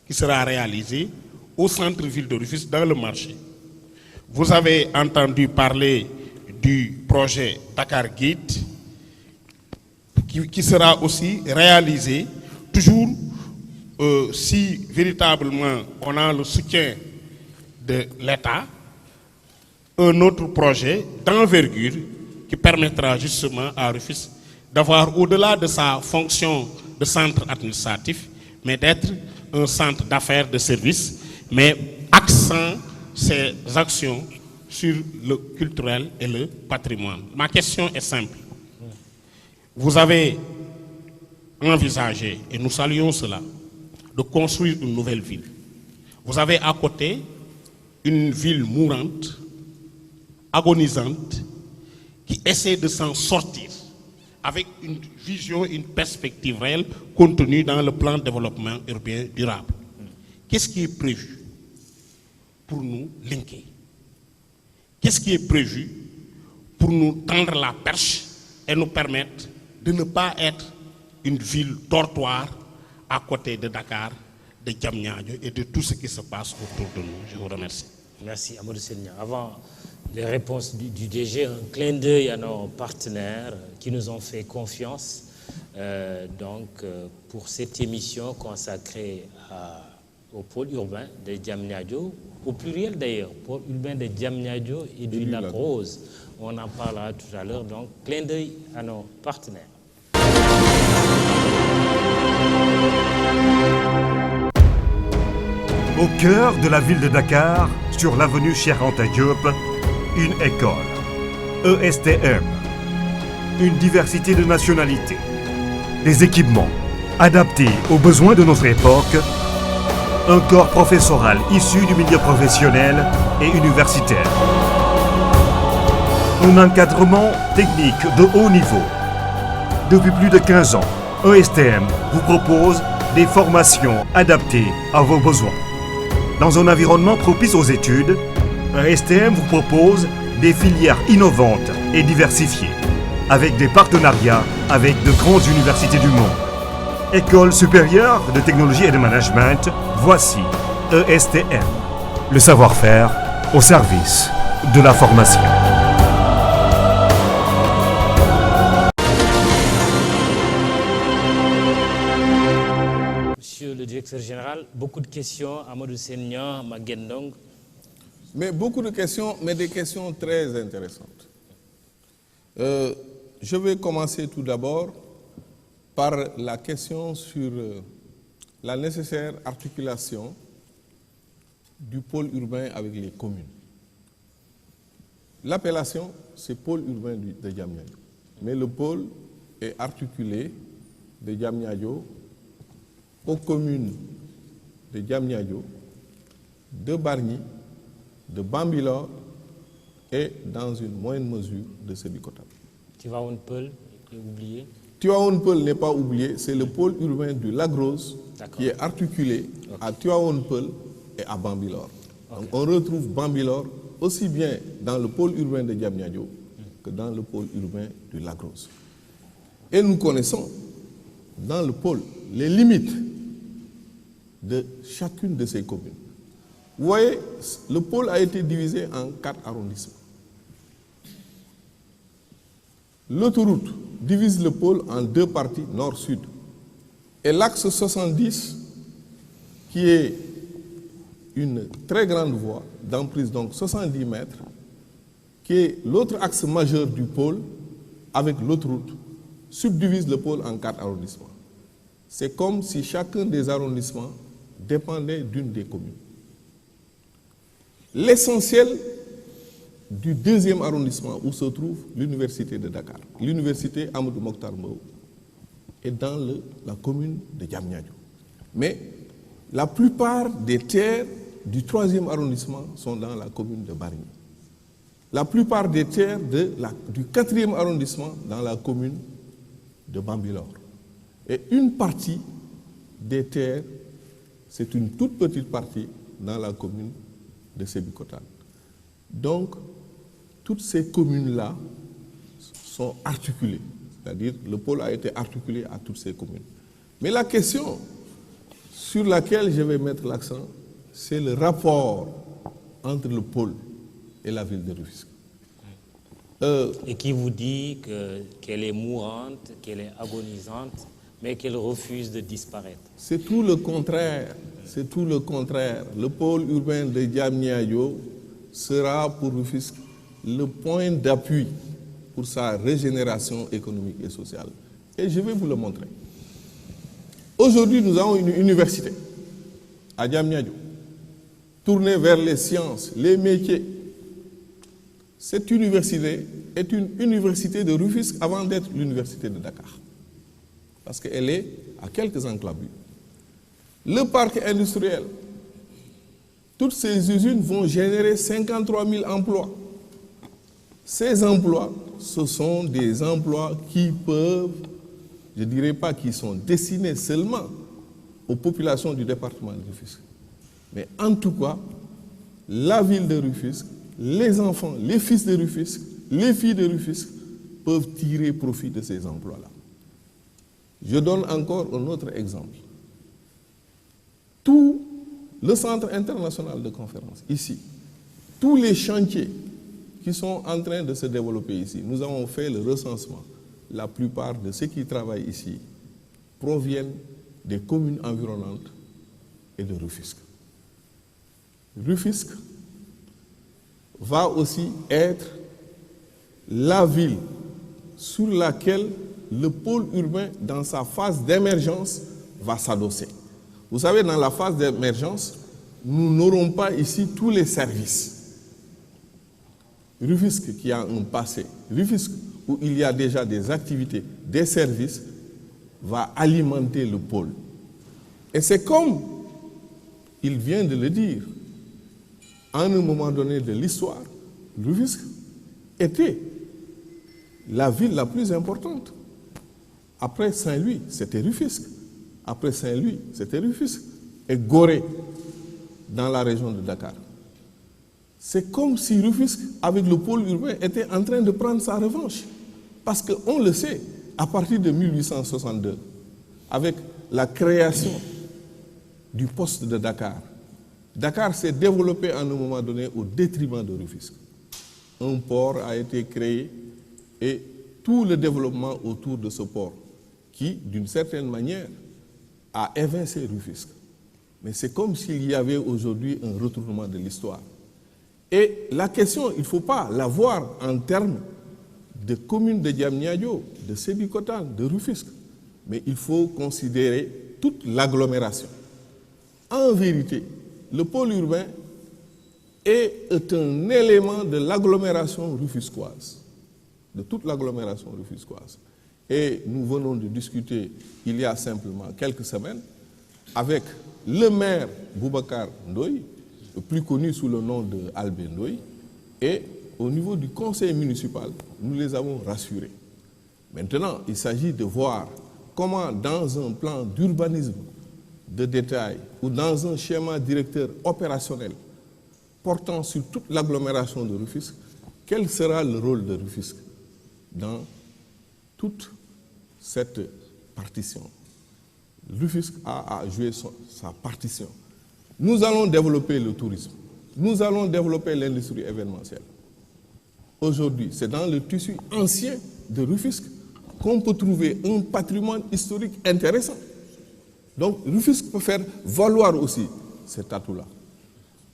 Speaker 11: qui sera réalisé au centre-ville de Rufisque, dans le marché. Vous avez entendu parler du projet Dakar Gate qui sera aussi réalisé, toujours si véritablement on a le soutien de l'État, un autre projet d'envergure qui permettra justement à Rufisque d'avoir, au-delà de sa fonction de centre administratif, mais d'être un centre d'affaires, de services, mais accent ses actions sur le culturel et le patrimoine. Ma question est simple. Vous avez envisagé, et nous saluons cela, de construire une nouvelle ville. Vous avez à côté une ville mourante, agonisante, qui essaie de s'en sortir avec une vision, une perspective réelle contenue dans le plan de développement urbain durable. Qu'est-ce qui est prévu pour nous linker? Qu'est-ce qui est prévu pour nous tendre la perche et nous permettre de ne pas être une ville dortoir à côté de Dakar, de Diamniadio et de tout ce qui se passe autour de nous? Je vous remercie.
Speaker 1: Merci, Amadou Senia. Avant les réponses du DG, un clin d'œil à nos partenaires qui nous ont fait confiance pour cette émission consacrée au pôle urbain de Diamniadio, au pluriel d'ailleurs, pôle urbain de Diamniadio et du Lac Rose. On en parlera tout à l'heure, donc clin d'œil à nos partenaires.
Speaker 12: Au cœur de la ville de Dakar, sur l'avenue Cheikh Anta Diop, une école, ESTM, une diversité de nationalités, des équipements adaptés aux besoins de notre époque, un corps professoral issu du milieu professionnel et universitaire, un encadrement technique de haut niveau. Depuis plus de 15 ans, ESTM vous propose des formations adaptées à vos besoins. Dans un environnement propice aux études, ESTM vous propose des filières innovantes et diversifiées, avec des partenariats avec de grandes universités du monde. École supérieure de technologie et de management, voici ESTM. Le savoir-faire au service de la formation.
Speaker 1: Monsieur le directeur général, beaucoup de questions. Amadou Senia, Magendong.
Speaker 2: Mais beaucoup de questions, mais des questions très intéressantes. Je vais commencer tout d'abord par la question sur la nécessaire articulation du pôle urbain avec les communes. L'appellation, c'est pôle urbain de Diamniadio. Mais le pôle est articulé de Diamniadio aux communes de Diamniadio, de Bargny, de Bambilor et dans une moindre mesure de Sébikotane.
Speaker 1: Tivaouane Peulh est oublié.
Speaker 2: Tivaouane Peulh n'est pas oublié, c'est le pôle urbain du Lac Rose qui est articulé à Tivaouane Peulh et à Bambilor. Donc on retrouve Bambilor aussi bien dans le pôle urbain de Diamniadio que dans le pôle urbain du Lac Rose. Et nous connaissons dans le pôle les limites de chacune de ces communes. Vous voyez, le pôle a été divisé en 4 arrondissements. L'autoroute divise le pôle en 2 parties, nord-sud. Et l'axe 70, qui est une très grande voie d'emprise, donc 70 mètres, qui est l'autre axe majeur du pôle, avec l'autoroute, subdivise le pôle en 4 arrondissements. C'est comme si chacun des arrondissements dépendait d'une des communes. L'essentiel du 2e arrondissement où se trouve l'université de Dakar, l'université Amadou Mokhtar Mbow, est dans la commune de Diamniadio. Mais la plupart des terres du 3e arrondissement sont dans la commune de Bargny. La plupart des terres du 4e arrondissement dans la commune de Bambilor. Et une partie des terres, c'est une toute petite partie dans la commune de Sébikotane. Donc, toutes ces communes-là sont articulées, c'est-à-dire le pôle a été articulé à toutes ces communes. Mais la question sur laquelle je vais mettre l'accent, c'est le rapport entre le pôle et la ville de Rufisque.
Speaker 1: Et qui vous dit qu'elle est mourante, qu'elle est agonisante, mais qu'elle refuse de disparaître.
Speaker 2: C'est tout le contraire. C'est tout le contraire. Le pôle urbain de Diamniadio sera pour Rufisque le point d'appui pour sa régénération économique et sociale. Et je vais vous le montrer. Aujourd'hui, nous avons une université à Diamniadio, tournée vers les sciences, les métiers. Cette université est une université de Rufisque avant d'être l'université de Dakar. Parce qu'elle est à quelques enclavures. Le parc industriel, toutes ces usines vont générer 53 000 emplois. Ces emplois, ce sont des emplois qui peuvent, je ne dirais pas qu'ils sont destinés seulement aux populations du département de Rufisque. Mais en tout cas, la ville de Rufisque, les enfants, les fils de Rufisque, les filles de Rufisque peuvent tirer profit de ces emplois-là. Je donne encore un autre exemple. Tout le centre international de conférence, ici, tous les chantiers qui sont en train de se développer ici, nous avons fait le recensement. La plupart de ceux qui travaillent ici proviennent des communes environnantes et de Rufisque. Rufisque va aussi être la ville sur laquelle le pôle urbain, dans sa phase d'émergence, va s'adosser. Vous savez, dans la phase d'émergence, nous n'aurons pas ici tous les services. Rufisque qui a un passé, Rufisque où il y a déjà des activités, des services, va alimenter le pôle. Et c'est comme il vient de le dire, à un moment donné de l'histoire, Rufisque était la ville la plus importante. Après Saint-Louis, c'était Rufisque. Après Saint-Louis, c'était Rufisque. Et Gorée, dans la région de Dakar. C'est comme si Rufisque, avec le pôle urbain, était en train de prendre sa revanche. Parce qu'on le sait, à partir de 1862, avec la création du poste de Dakar, Dakar s'est développé à un moment donné au détriment de Rufisque. Un port a été créé et tout le développement autour de ce port, qui, d'une certaine manière, a évincé Rufisque. Mais c'est comme s'il y avait aujourd'hui un retournement de l'histoire. Et la question, il ne faut pas la voir en termes de communes de Diamniadio, de Sébikotane, de Rufisque, mais il faut considérer toute l'agglomération. En vérité, le pôle urbain est un élément de l'agglomération rufisquoise, de toute l'agglomération rufisquoise. Et nous venons de discuter il y a simplement quelques semaines avec le maire Boubacar Ndoye, plus connu sous le nom de Albé Ndoye, et au niveau du conseil municipal, nous les avons rassurés. Maintenant, il s'agit de voir comment dans un plan d'urbanisme de détail ou dans un schéma directeur opérationnel portant sur toute l'agglomération de Rufisque, quel sera le rôle de Rufisque dans toute cette partition. Rufisque a joué sa partition. Nous allons développer le tourisme. Nous allons développer l'industrie événementielle. Aujourd'hui, c'est dans le tissu ancien de Rufisque qu'on peut trouver un patrimoine historique intéressant. Donc, Rufisque peut faire valoir aussi cet atout-là.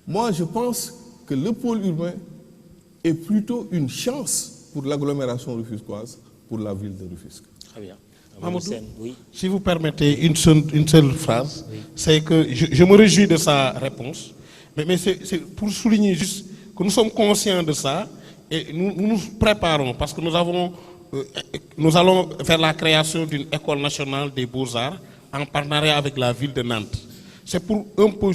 Speaker 2: Moi, je pense que le pôle urbain est plutôt une chance pour l'agglomération rufisquoise, pour la ville de Rufisque.
Speaker 1: Très bien.
Speaker 11: Mamadou,
Speaker 1: oui.
Speaker 11: Si vous permettez une seule phrase, oui. C'est que je me réjouis de sa réponse, mais c'est pour souligner juste que nous sommes conscients de ça et nous nous préparons parce que nous allons faire la création d'une école nationale des beaux-arts en partenariat avec la ville de Nantes. C'est pour un peu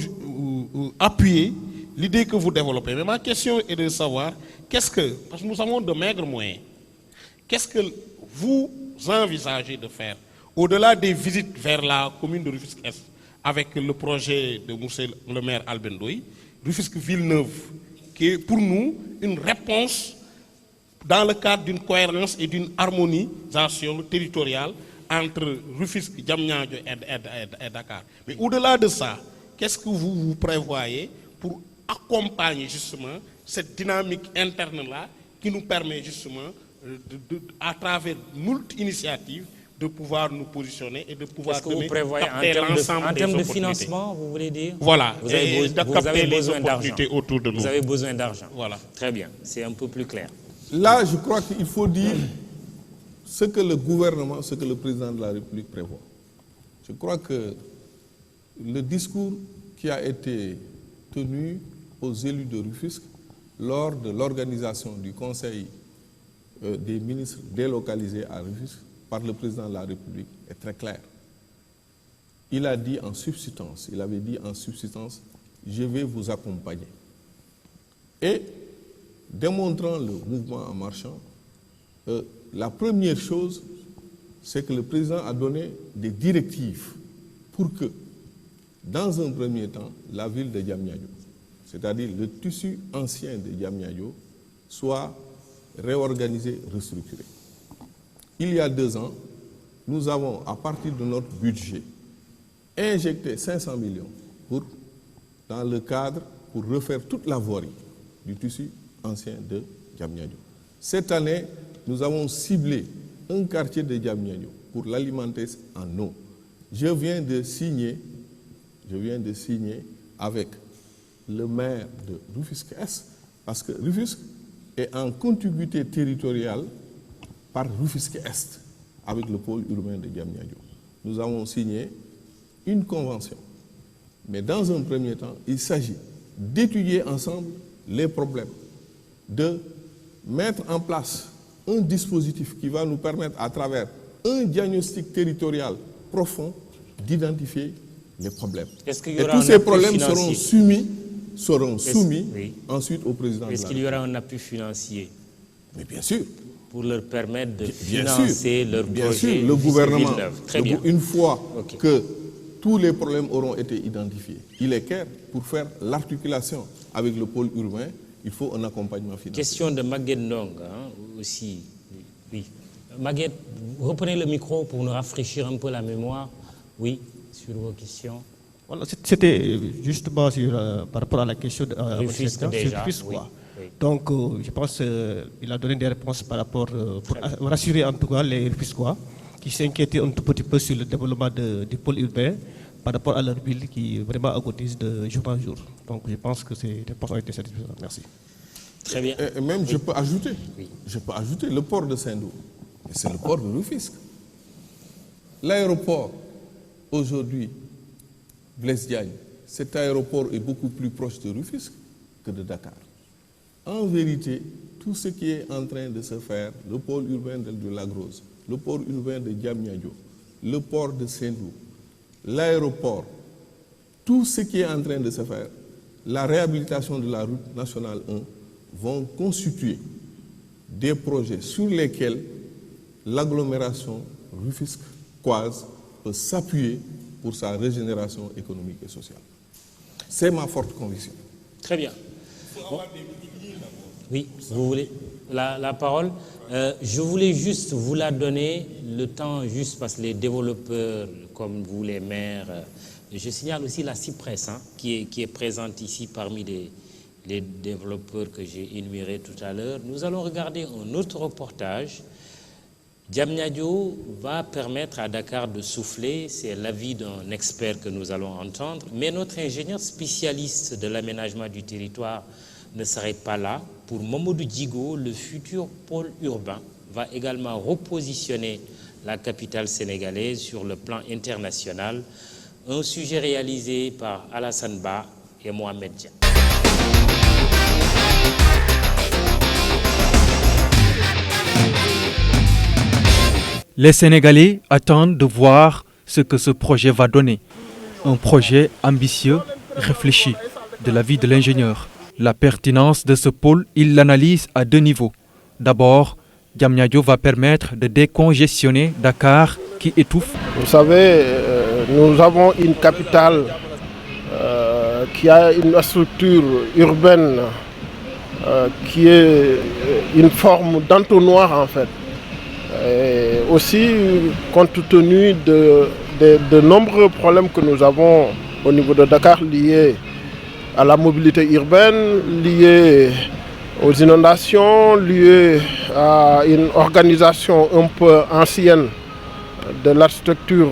Speaker 11: appuyer l'idée que vous développez. Mais ma question est de savoir, parce que nous avons de maigres moyens, qu'est-ce que vous envisagez de faire, au-delà des visites vers la commune de Rufisque-Est, avec le projet de monsieur le maire Albé Ndoye, Rufisque-Villeneuve, qui est pour nous une réponse dans le cadre d'une cohérence et d'une harmonisation territoriale entre Rufisque, Diamniadio et Dakar. Mais au-delà de ça, qu'est-ce que vous prévoyez pour accompagner justement cette dynamique interne-là qui nous permet justement, à travers moult initiatives, de pouvoir nous positionner et de pouvoir
Speaker 1: capter l'ensemble en termes de financement, vous voulez dire?
Speaker 11: Voilà,
Speaker 1: vous avez besoin d'argent
Speaker 11: autour de nous.
Speaker 1: Vous avez besoin d'argent.
Speaker 11: Voilà.
Speaker 1: Très bien, c'est un peu plus clair.
Speaker 2: Là, je crois qu'il faut dire ce que le gouvernement, ce que le président de la République prévoit. Je crois que le discours qui a été tenu aux élus de Rufisque lors de l'organisation du Conseil des ministres délocalisés à Rufisque par le président de la République est très clair. Il a dit en substance, je vais vous accompagner. Et démontrant le mouvement en marchant, la première chose, c'est que le président a donné des directives pour que, dans un premier temps, la ville de Diamniadio, c'est-à-dire le tissu ancien de Diamniadio, soit réorganisé, restructuré. Il y a 2 ans, nous avons, à partir de notre budget, injecté 500 millions dans le cadre pour refaire toute la voirie du tissu ancien de Diamniadio. Cette année, nous avons ciblé un quartier de Diamniadio pour l'alimenter en eau. Je viens de signer avec le maire de Rufisque-Est, parce que Rufisque est en contiguïté territoriale par Rufisque-Est avec le pôle urbain de Diamniadio. Nous avons signé une convention. Mais dans un premier temps, il s'agit d'étudier ensemble les problèmes, de mettre en place un dispositif qui va nous permettre, à travers un diagnostic territorial profond, d'identifier les problèmes. Et tous ces problèmes seront soumis ensuite au président de la République.
Speaker 1: Est-ce qu'il y aura un appui financier?
Speaker 2: Mais bien sûr.
Speaker 1: Pour leur permettre de financer leur projet.
Speaker 2: Bien sûr, le gouvernement, une fois que tous les problèmes auront été identifiés, il est clair, pour faire l'articulation avec le pôle urbain, il faut un accompagnement financier.
Speaker 1: Question de Maguette Ndong aussi. Oui. Maguette, reprenez le micro pour nous rafraîchir un peu la mémoire. Oui, sur vos questions.
Speaker 10: Voilà, c'était justement par rapport à la question de
Speaker 1: Rufisque déjà. Oui.
Speaker 10: Donc, je pense qu'il a donné des réponses par rapport, pour rassurer en tout cas les Rufisquois qui s'inquiétaient un tout petit peu sur le développement du pôle urbain par rapport à leur ville qui vraiment agotise de jour en jour. Donc, je pense que ces réponses ont été satisfaisantes. Merci.
Speaker 1: Très bien.
Speaker 2: Et même, je peux ajouter le port de Saint-Loup. C'est le port de Rufisque. L'aéroport, aujourd'hui, Blaise Diagne, cet aéroport est beaucoup plus proche de Rufisque que de Dakar. En vérité, tout ce qui est en train de se faire, le pôle urbain de Lagrose, le port urbain de Diamniadio, le port de Saint-Loup, l'aéroport, tout ce qui est en train de se faire, la réhabilitation de la route nationale 1 vont constituer des projets sur lesquels l'agglomération rufisquoise peut s'appuyer pour sa régénération économique et sociale. C'est ma forte conviction.
Speaker 1: Très bien. Oui, vous voulez la parole. Je voulais juste vous la donner, le temps juste parce que les développeurs, comme vous les maires, je signale aussi la Cypress qui est présente ici parmi les développeurs que j'ai énumérés tout à l'heure. Nous allons regarder un autre reportage. Diamniadio va permettre à Dakar de souffler, c'est l'avis d'un expert que nous allons entendre, mais notre ingénieur spécialiste de l'aménagement du territoire ne s'arrête pas là. Pour Mamadou Djigo, le futur pôle urbain va également repositionner la capitale sénégalaise sur le plan international, un sujet réalisé par Alassane Ba et Mohamed Dia.
Speaker 13: Les Sénégalais attendent de voir ce que ce projet va donner. Un projet ambitieux, réfléchi, de l'avis de l'ingénieur. La pertinence de ce pôle, il l'analyse à 2 niveaux. D'abord, Diamniadio va permettre de décongestionner Dakar qui étouffe.
Speaker 5: Vous savez, nous avons une capitale qui a une structure urbaine qui est une forme d'entonnoir en fait. Et aussi, compte tenu de nombreux problèmes que nous avons au niveau de Dakar liés à la mobilité urbaine, liés aux inondations, liés à une organisation un peu ancienne de l'architecture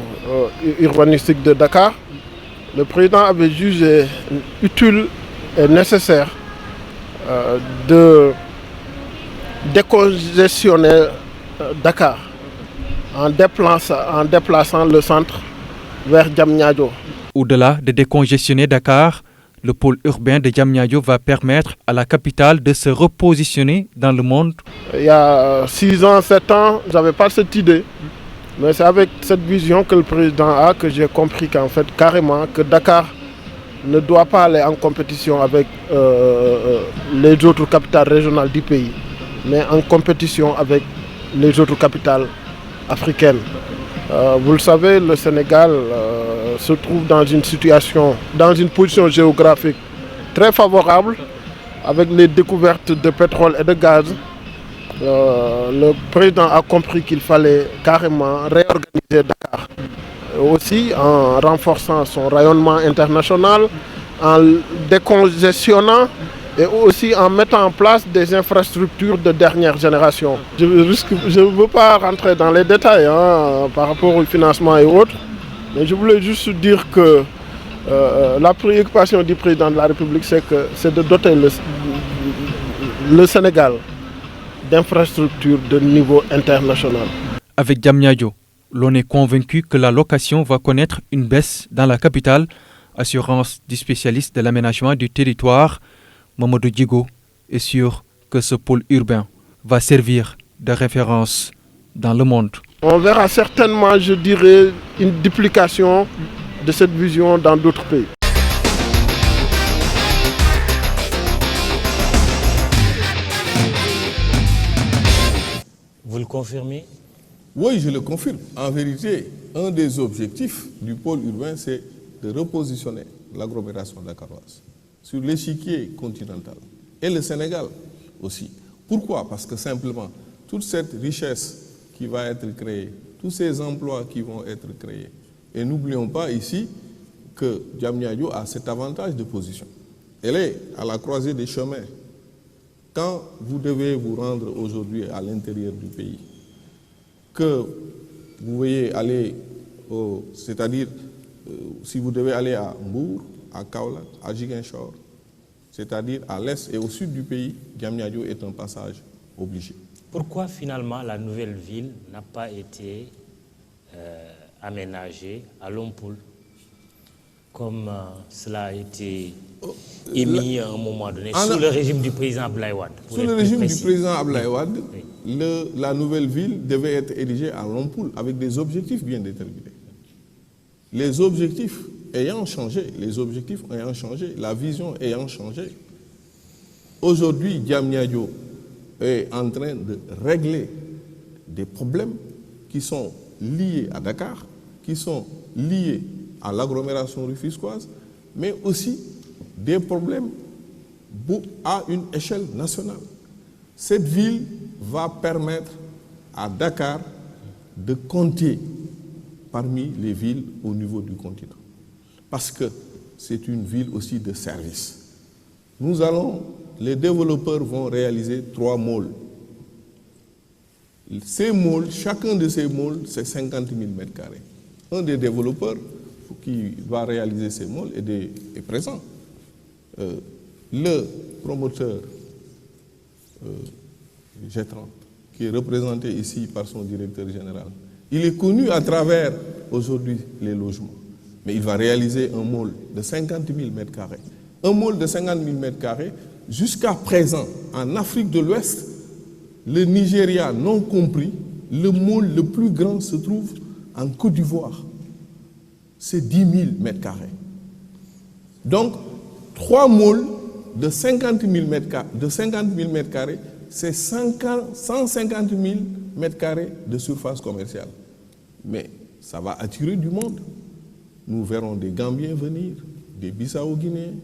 Speaker 5: urbanistique de Dakar, le président avait jugé utile et nécessaire de décongestionner Dakar en déplaçant le centre vers Diamniadio.
Speaker 13: Au-delà de décongestionner Dakar, Le pôle urbain de Diamniadio va permettre à la capitale de se repositionner dans le monde.
Speaker 14: Il y a 6 ans, 7 ans, je n'avais pas cette idée. Mais c'est avec cette vision que le président a que j'ai compris qu'en fait, carrément, que Dakar ne doit pas aller en compétition avec les autres capitales régionales du pays, mais en compétition avec les autres capitales africaines. Vous le savez, le Sénégal se trouve dans une situation, dans une position géographique très favorable, avec les découvertes de pétrole et de gaz. Le président a compris qu'il fallait carrément réorganiser Dakar. Aussi en renforçant son rayonnement international, en décongestionnant et aussi en mettant en place des infrastructures de dernière génération. Je ne veux pas rentrer dans les détails par rapport au financement et autres, mais je voulais juste dire que la préoccupation du président de la République, c'est de doter le Sénégal d'infrastructures de niveau international.
Speaker 13: Avec Diamniadio, l'on est convaincu que la location va connaître une baisse dans la capitale. Assurance du spécialiste de l'aménagement du territoire, Mamadou Djigo, est sûr que ce pôle urbain va servir de référence dans le monde.
Speaker 14: On verra certainement, je dirais, une duplication de cette vision dans d'autres pays.
Speaker 1: Vous le confirmez?
Speaker 2: Oui, je le confirme. En vérité, un des objectifs du pôle urbain, c'est de repositionner l'agglomération dakaroise sur l'échiquier continental et le Sénégal aussi. Pourquoi? Parce que simplement, toute cette richesse qui va être créée, tous ces emplois qui vont être créés, et n'oublions pas ici que Diamniadio a cet avantage de position. Elle est à la croisée des chemins. Quand vous devez vous rendre aujourd'hui à l'intérieur du pays, que vous voyez aller, c'est-à-dire si vous devez aller à Mbour, à Kaolack, à Ziguinchor, c'est-à-dire à l'est et au sud du pays, Diamniadio est un passage obligé.
Speaker 1: Pourquoi finalement la nouvelle ville n'a pas été aménagée à Lompoul, comme cela a été émis à un moment donné, sous le régime du président Abdoulaye Wade?
Speaker 2: Sous le régime du président Abdoulaye Wade, la nouvelle ville devait être érigée à Lompoul avec des objectifs bien déterminés. Les objectifs ayant changé, la vision ayant changé, aujourd'hui Diamniadio est en train de régler des problèmes qui sont liés à Dakar, qui sont liés à l'agglomération rufisquoise, mais aussi des problèmes à une échelle nationale. Cette ville va permettre à Dakar de compter parmi les villes au niveau du continent. Parce que c'est une ville aussi de service. Les développeurs vont réaliser 3 malls. Ces malls, chacun de ces malls, c'est 50 000 m². Un des développeurs qui va réaliser ces malls est présent. Le promoteur G30, qui est représenté ici par son directeur général, il est connu à travers aujourd'hui les logements. Mais il va réaliser un mall de 50 000 m². Un mall de 50 000 m², jusqu'à présent, en Afrique de l'Ouest, le Nigeria non compris, le mall le plus grand se trouve en Côte d'Ivoire. C'est 10 000 m². Donc, 3 malls de 50 000 m², c'est 150 000 m² de surface commerciale. Mais ça va attirer du monde. Nous verrons des Gambiens venir, des Bissau-Guinéens,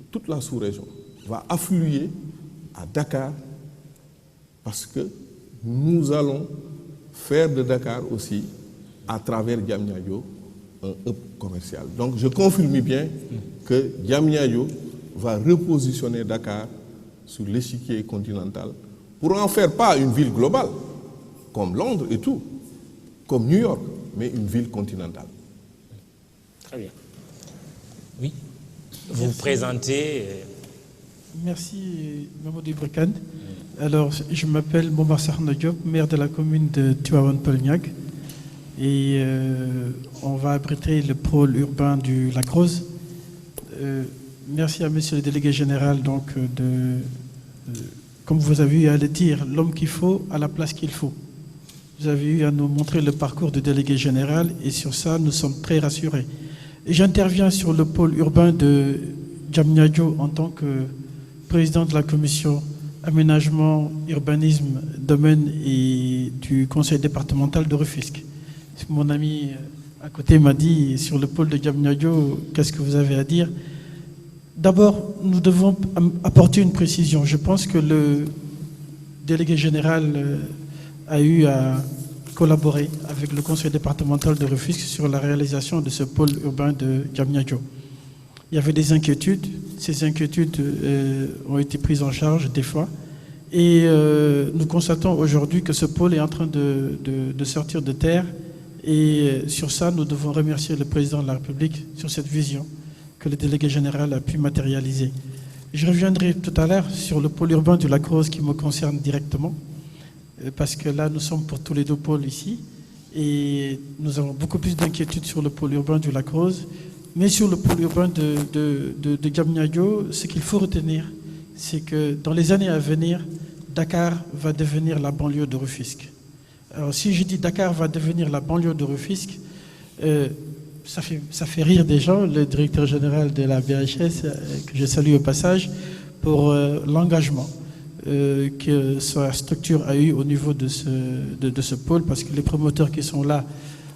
Speaker 2: toute la sous-région va affluer à Dakar parce que nous allons faire de Dakar aussi, à travers Diamniadio, un hub commercial. Donc je confirme bien que Diamniadio va repositionner Dakar sur l'échiquier continental pour en faire pas une ville globale, comme Londres et tout, comme New York, mais une ville continentale.
Speaker 1: Très bien. Oui. Vous vous présentez.
Speaker 15: Merci, Mamadou Ibrikane. Alors, je m'appelle Momar Sarno Diop, maire de la commune de Tivaouane-Peulh Niaga. Et on va abriter le pôle urbain du Lac Rose. Merci à monsieur le délégué général donc, comme vous avez eu à le dire, l'homme qu'il faut à la place qu'il faut. Vous avez eu à nous montrer le parcours du délégué général et sur ça, nous sommes très rassurés. Et j'interviens sur le pôle urbain de Diamniadio en tant que président de la commission aménagement, urbanisme, domaine et du conseil départemental de Rufisque. Mon ami à côté m'a dit sur le pôle de Diamniadio, qu'est-ce que vous avez à dire? D'abord, nous devons apporter une précision. Je pense que le délégué général a eu à collaborer avec le conseil départemental de Rufisque sur la réalisation de ce pôle urbain de Diamniadio. Il y avait des inquiétudes. Ces inquiétudes ont été prises en charge des fois. Et nous constatons aujourd'hui que ce pôle est en train de sortir de terre. Et sur ça, nous devons remercier le président de la République sur cette vision que le délégué général a pu matérialiser. Je reviendrai tout à l'heure sur le pôle urbain du Lac Rose qui me concerne directement, parce que là, nous sommes pour tous les deux pôles ici, et nous avons beaucoup plus d'inquiétudes sur le pôle urbain du Lac Rose, mais sur le pôle urbain de Diamniadio, ce qu'il faut retenir, c'est que dans les années à venir, Dakar va devenir la banlieue de Rufisque. Alors si je dis Dakar va devenir la banlieue de Rufisque, ça fait rire des gens, le directeur général de la BHS, que je salue au passage, pour l'engagement que sa structure a eu au niveau de ce pôle, parce que les promoteurs qui sont là,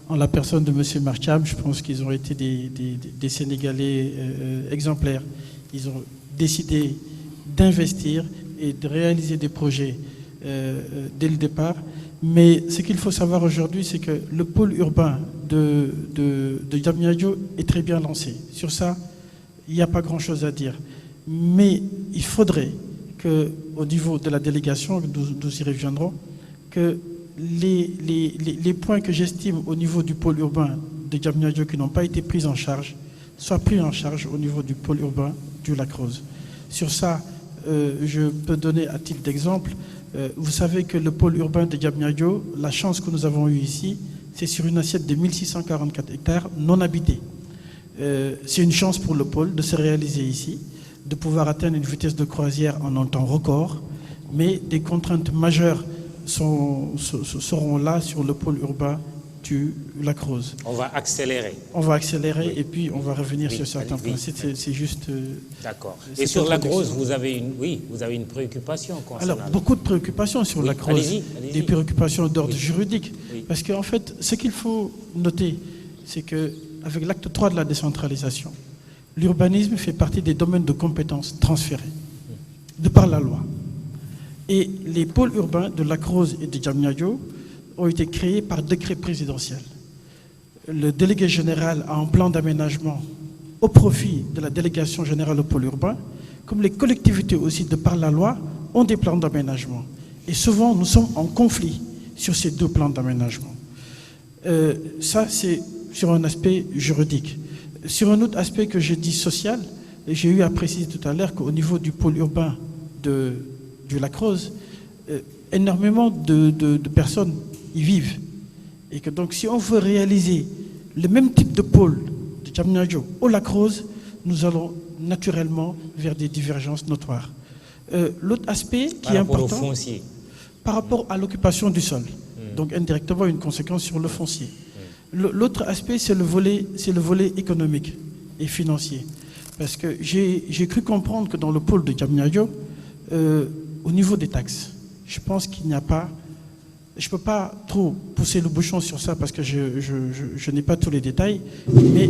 Speaker 15: en la personne de M. Marcham, je pense qu'ils ont été des Sénégalais exemplaires. Ils ont décidé d'investir et de réaliser des projets dès le départ. Mais ce qu'il faut savoir aujourd'hui, c'est que le pôle urbain de Diamniadio est très bien lancé. Sur ça, il n'y a pas grand-chose à dire. Mais il faudrait qu'au niveau de la délégation, nous y reviendrons, que les points que j'estime au niveau du pôle urbain de Diamniadio qui n'ont pas été pris en charge, soient pris en charge au niveau du pôle urbain du Lac Rose. Sur ça, je peux donner à titre d'exemple, vous savez que le pôle urbain de Diamniadio, la chance que nous avons eue ici, c'est sur une assiette de 1644 hectares non habités. C'est une chance pour le pôle de se réaliser ici, de pouvoir atteindre une vitesse de croisière en un temps record, mais des contraintes majeures seront là sur le pôle urbain du Lac Rose.
Speaker 1: On va accélérer.
Speaker 15: On va accélérer, oui. Et puis on va revenir
Speaker 1: oui,
Speaker 15: sur certains points. C'est juste...
Speaker 1: D'accord. Et sur Lac Rose, vous avez une préoccupation concernant...
Speaker 15: Alors, beaucoup de préoccupations sur Lac Rose. Allez-y. Des préoccupations d'ordre juridique. Oui. Parce qu'en fait, ce qu'il faut noter, c'est qu'avec l'acte 3 de la décentralisation, l'urbanisme fait partie des domaines de compétences transférés, de par la loi. Et les pôles urbains de Lac Rose et de Diamniadio ont été créés par décret présidentiel. Le délégué général a un plan d'aménagement au profit de la délégation générale au pôle urbain, comme les collectivités aussi, de par la loi, ont des plans d'aménagement. Et souvent, nous sommes en conflit sur ces deux plans d'aménagement. Ça, c'est sur un aspect juridique. Sur un autre aspect que je dis social, j'ai eu à préciser tout à l'heure qu'au niveau du pôle urbain du Lac Rose, énormément de personnes y vivent. Et que donc, si on veut réaliser le même type de pôle de Diamniadio au Lac Rose, nous allons naturellement vers des divergences notoires. L'autre aspect qui est important,
Speaker 1: par rapport au foncier,
Speaker 15: par rapport à l'occupation du sol, donc indirectement une conséquence sur le foncier. L'autre aspect, c'est le volet économique et financier. Parce que j'ai cru comprendre que dans le pôle de Diamniadio, au niveau des taxes, je pense qu'il n'y a pas... Je ne peux pas trop pousser le bouchon sur ça parce que je n'ai pas tous les détails, mais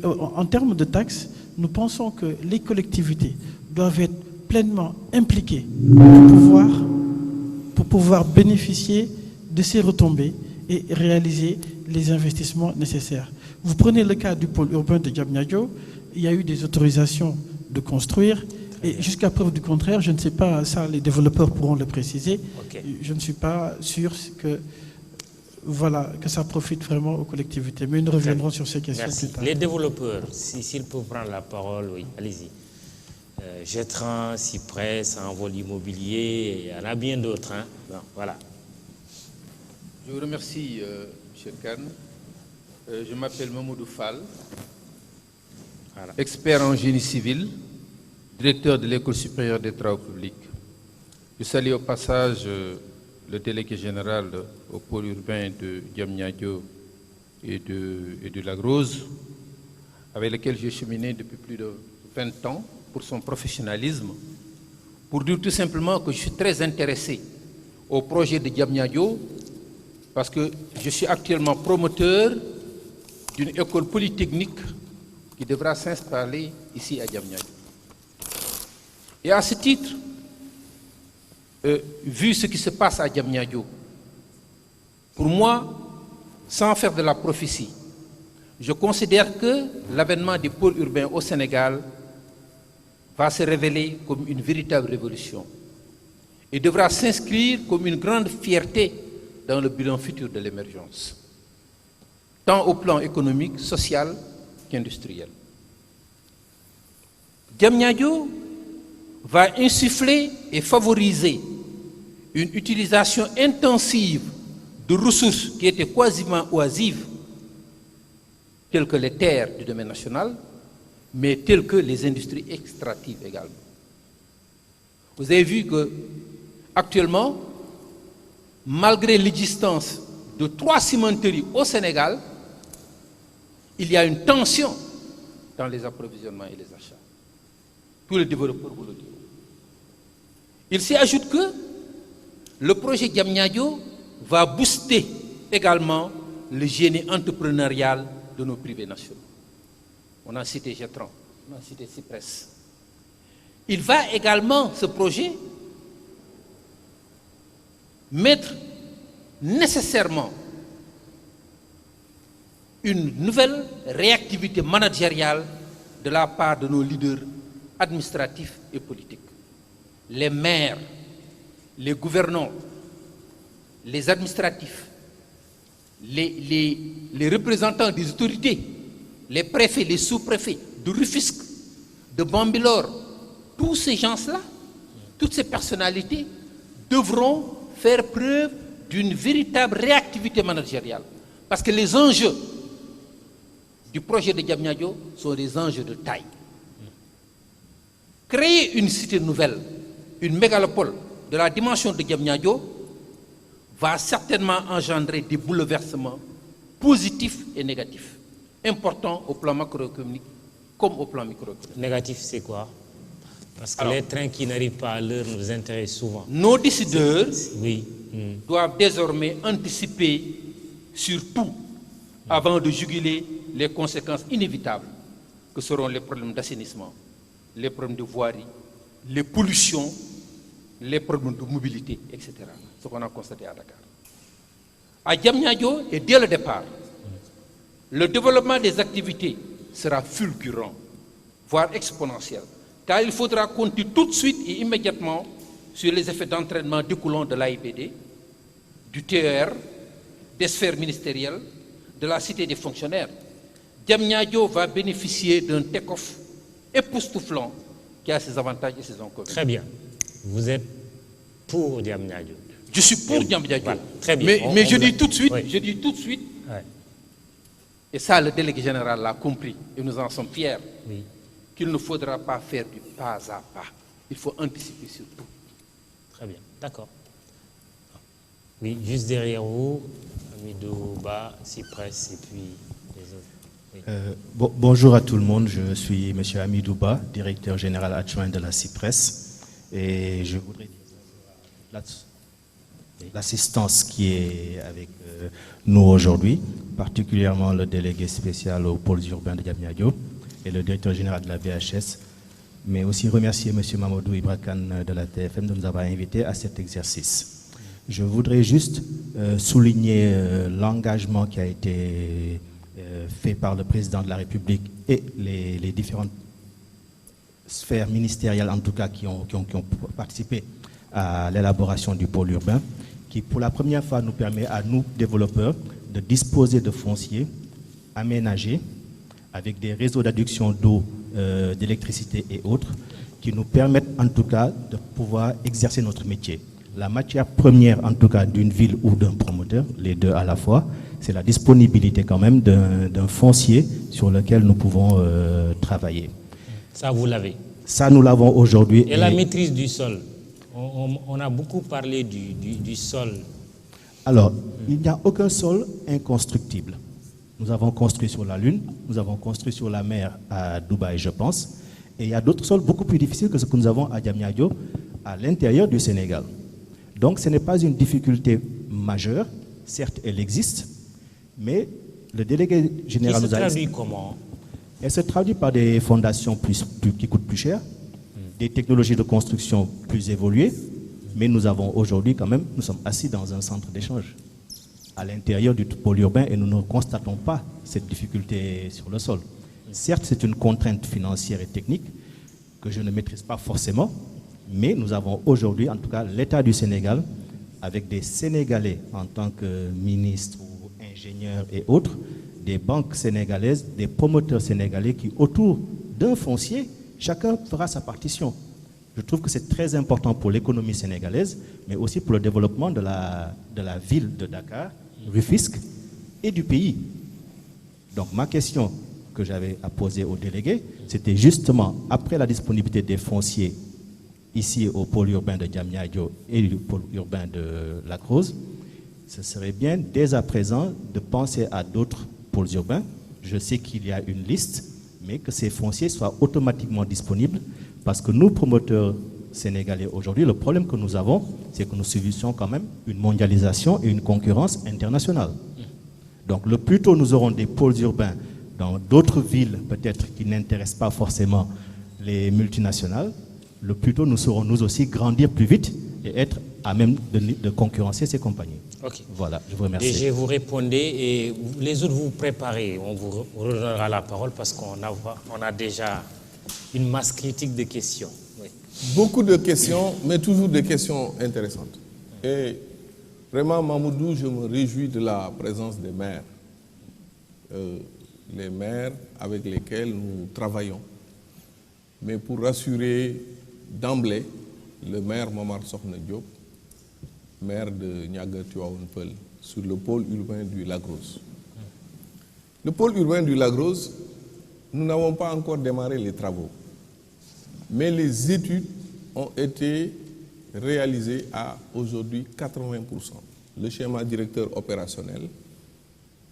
Speaker 15: en termes de taxes, nous pensons que les collectivités doivent être pleinement impliquées pour pouvoir bénéficier de ces retombées et réaliser les investissements nécessaires. Vous prenez le cas du pôle urbain de Diamniadio, il y a eu des autorisations de construire, et jusqu'à preuve du contraire, je ne sais pas, ça les développeurs pourront le préciser, okay. Je ne suis pas sûr que ça profite vraiment aux collectivités. Mais nous reviendrons sur ces questions plus tard.
Speaker 1: Les développeurs, s'ils peuvent prendre la parole, oui, allez-y. Jetran, Cypress, Envol Immobilier, il y en a bien d'autres. Hein. Bon, voilà.
Speaker 16: Je vous remercie, M. Khan. Je m'appelle Mamoudou Fall, expert en génie civil, directeur de l'École supérieure des travaux publics. Je salue au passage le délégué général au pôle urbain de Diamniadio et de Lac Rose, avec lequel j'ai cheminé depuis plus de 20 ans pour son professionnalisme, pour dire tout simplement que je suis très intéressé au projet de Diamniadio parce que je suis actuellement promoteur d'une école polytechnique qui devra s'installer ici à Diamniadio. Et à ce titre, vu ce qui se passe à Diamniadio, pour moi, sans faire de la prophétie, je considère que l'avènement des pôles urbains au Sénégal va se révéler comme une véritable révolution et devra s'inscrire comme une grande fierté dans le bilan futur de l'émergence, tant au plan économique, social qu'industriel. Diamniadio va insuffler et favoriser une utilisation intensive de ressources qui étaient quasiment oisives, telles que les terres du domaine national, mais telles que les industries extractives également. Vous avez vu que, actuellement, malgré l'existence de 3 cimenteries au Sénégal, il y a une tension dans les approvisionnements et les achats. Tous les développeurs vous le diront. Il s'y ajoute que le projet Diamniadio va booster également le génie entrepreneurial de nos privés nationaux. On a cité Getran, on a cité Cypress. Il va également, ce projet, mettre nécessairement une nouvelle réactivité managériale de la part de nos leaders administratifs et politiques. Les maires, les gouvernants, les administratifs, les représentants des autorités, les préfets, les sous-préfets de Rufisque, de Bambilor, tous ces gens-là, toutes ces personnalités devront faire preuve d'une véritable réactivité managériale. Parce que les enjeux du projet de Diamniadio sont des enjeux de taille. Créer une cité nouvelle, une mégalopole de la dimension de Diamniadio va certainement engendrer des bouleversements positifs et négatifs, importants au plan macroéconomique comme au plan microéconomique.
Speaker 1: Négatif, c'est quoi? Parce que les trains qui n'arrivent pas à l'heure nous intéressent souvent.
Speaker 16: Nos décideurs doivent désormais anticiper sur tout avant de juguler les conséquences inévitables que seront les problèmes d'assainissement, les problèmes de voirie, les pollutions, les problèmes de mobilité, etc. Ce qu'on a constaté à Dakar. À Diamniadio, et dès le départ, le développement des activités sera fulgurant, voire exponentiel, car il faudra compter tout de suite et immédiatement sur les effets d'entraînement découlant de l'AIBD, du TER, des sphères ministérielles, de la cité des fonctionnaires. Diamniadio va bénéficier d'un take-off époustouflant qui a ses avantages et ses inconvénients.
Speaker 1: Très bien. Vous êtes pour Diamniadio.
Speaker 16: Je suis pour Diamniadio.
Speaker 1: Voilà. Très bien.
Speaker 16: Mais je dis tout de suite, et ça le délégué général l'a compris, et nous en sommes fiers, qu'il ne faudra pas faire du pas à pas. Il faut anticiper sur tout.
Speaker 1: Très bien, d'accord. Oui, juste derrière vous, Amidou Ba, Cypress et puis les autres. Oui.
Speaker 17: Bonjour à tout le monde, je suis M. Amidou Ba, directeur général adjoint de la Cypress, et je voudrais dire l'assistance qui est avec nous aujourd'hui, particulièrement le délégué spécial aux pôles urbains de Diamniadio et le directeur général de la VHS, mais aussi remercier M. Mamadou Ibrakan de la TFM de nous avoir invités à cet exercice. Je voudrais juste souligner l'engagement qui a été fait par le président de la République et les différentes sphères ministérielles, en tout cas, qui ont participé à l'élaboration du pôle urbain, qui pour la première fois nous permet à nous, développeurs, de disposer de fonciers aménagés avec des réseaux d'adduction d'eau, d'électricité et autres, qui nous permettent en tout cas de pouvoir exercer notre métier. la matière première, en tout cas, d'une ville ou d'un promoteur, les deux à la fois, c'est la disponibilité quand même d'un foncier sur lequel nous pouvons travailler.
Speaker 1: Ça, vous l'avez.
Speaker 17: Ça, nous l'avons aujourd'hui.
Speaker 1: Et la maîtrise du sol. On a beaucoup parlé du sol.
Speaker 17: Alors, il n'y a aucun sol inconstructible. Nous avons construit sur la Lune, nous avons construit sur la mer à Dubaï, je pense. Et il y a d'autres sols beaucoup plus difficiles que ce que nous avons à Diamniadio, à l'intérieur du Sénégal. Donc, ce n'est pas une difficulté majeure. Certes, elle existe, mais le délégué général nous a...
Speaker 1: Elle se traduit comment?
Speaker 17: Elle se traduit par des fondations qui coûtent plus cher, des technologies de construction plus évoluées, mais nous avons aujourd'hui quand même, nous sommes assis dans un centre d'échange à l'intérieur du pôle urbain et nous ne constatons pas cette difficulté sur le sol. Certes, c'est une contrainte financière et technique que je ne maîtrise pas forcément, mais nous avons aujourd'hui, en tout cas, l'État du Sénégal, avec des Sénégalais en tant que ministres ou ingénieurs et autres, des banques sénégalaises, des promoteurs sénégalais qui, autour d'un foncier, chacun fera sa partition. Je trouve que c'est très important pour l'économie sénégalaise, mais aussi pour le développement de la ville de Dakar, Rufisque et du pays. Donc ma question que j'avais à poser aux délégués, c'était justement, après la disponibilité des fonciers ici au pôle urbain de Diamniadio et du pôle urbain de Lac Rose, ce serait bien dès à présent de penser à d'autres pôles urbains. Je sais qu'il y a une liste, mais que ces fonciers soient automatiquement disponibles, parce que nous, promoteurs sénégalais aujourd'hui, le problème que nous avons, c'est que nous subissons quand même une mondialisation et une concurrence internationale. Donc le plus tôt nous aurons des pôles urbains dans d'autres villes, peut-être qui n'intéressent pas forcément les multinationales, le plus tôt nous saurons nous aussi grandir plus vite et être à même de concurrencer ces compagnies.
Speaker 1: Ok.
Speaker 17: Voilà, je vous remercie.
Speaker 1: Et vous répondez et les autres vous préparez. On vous redonnera la parole parce qu'on a déjà une masse critique de questions. Oui.
Speaker 2: Beaucoup de questions, mais toujours des questions intéressantes. Et vraiment, Mamoudou, je me réjouis de la présence des maires. Les maires avec lesquels nous travaillons. Mais pour rassurer d'emblée, le maire Momar Sokhna Diop, maire de Niaga Tivaouane Peulh, sur le pôle urbain du Lac Rose. Le pôle urbain du Lac Rose, nous n'avons pas encore démarré les travaux. Mais les études ont été réalisées à aujourd'hui 80%. Le schéma directeur opérationnel,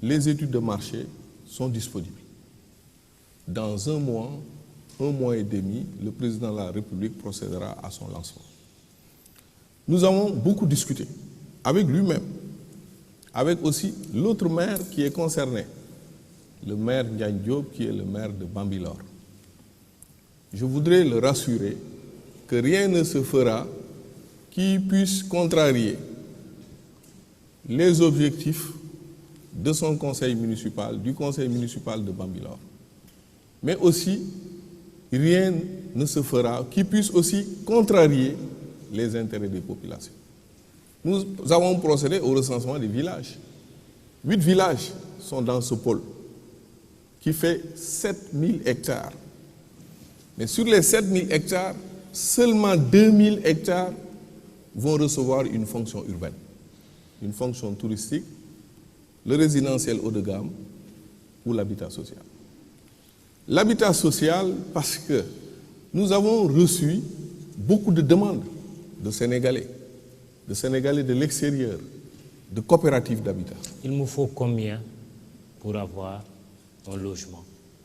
Speaker 2: les études de marché sont disponibles. Dans un mois et demi, le président de la République procédera à son lancement. Nous avons beaucoup discuté avec lui-même, avec aussi l'autre maire qui est concerné, le maire Ndiagne Diop, qui est le maire de Bambilor. Je voudrais le rassurer que rien ne se fera qui puisse contrarier les objectifs de son conseil municipal, du conseil municipal de Bambilor. Mais aussi, rien ne se fera qui puisse aussi contrarier les intérêts des populations. Nous avons procédé au recensement des villages. 8 villages sont dans ce pôle, qui fait 7000 hectares. Mais sur les 7000 hectares, seulement 2000 hectares vont recevoir une fonction urbaine, une fonction touristique, le résidentiel haut de gamme ou l'habitat social. L'habitat social, parce que nous avons reçu beaucoup de demandes de Sénégalais de l'extérieur, de coopératives d'habitat.
Speaker 1: Il me faut combien pour avoir un logement?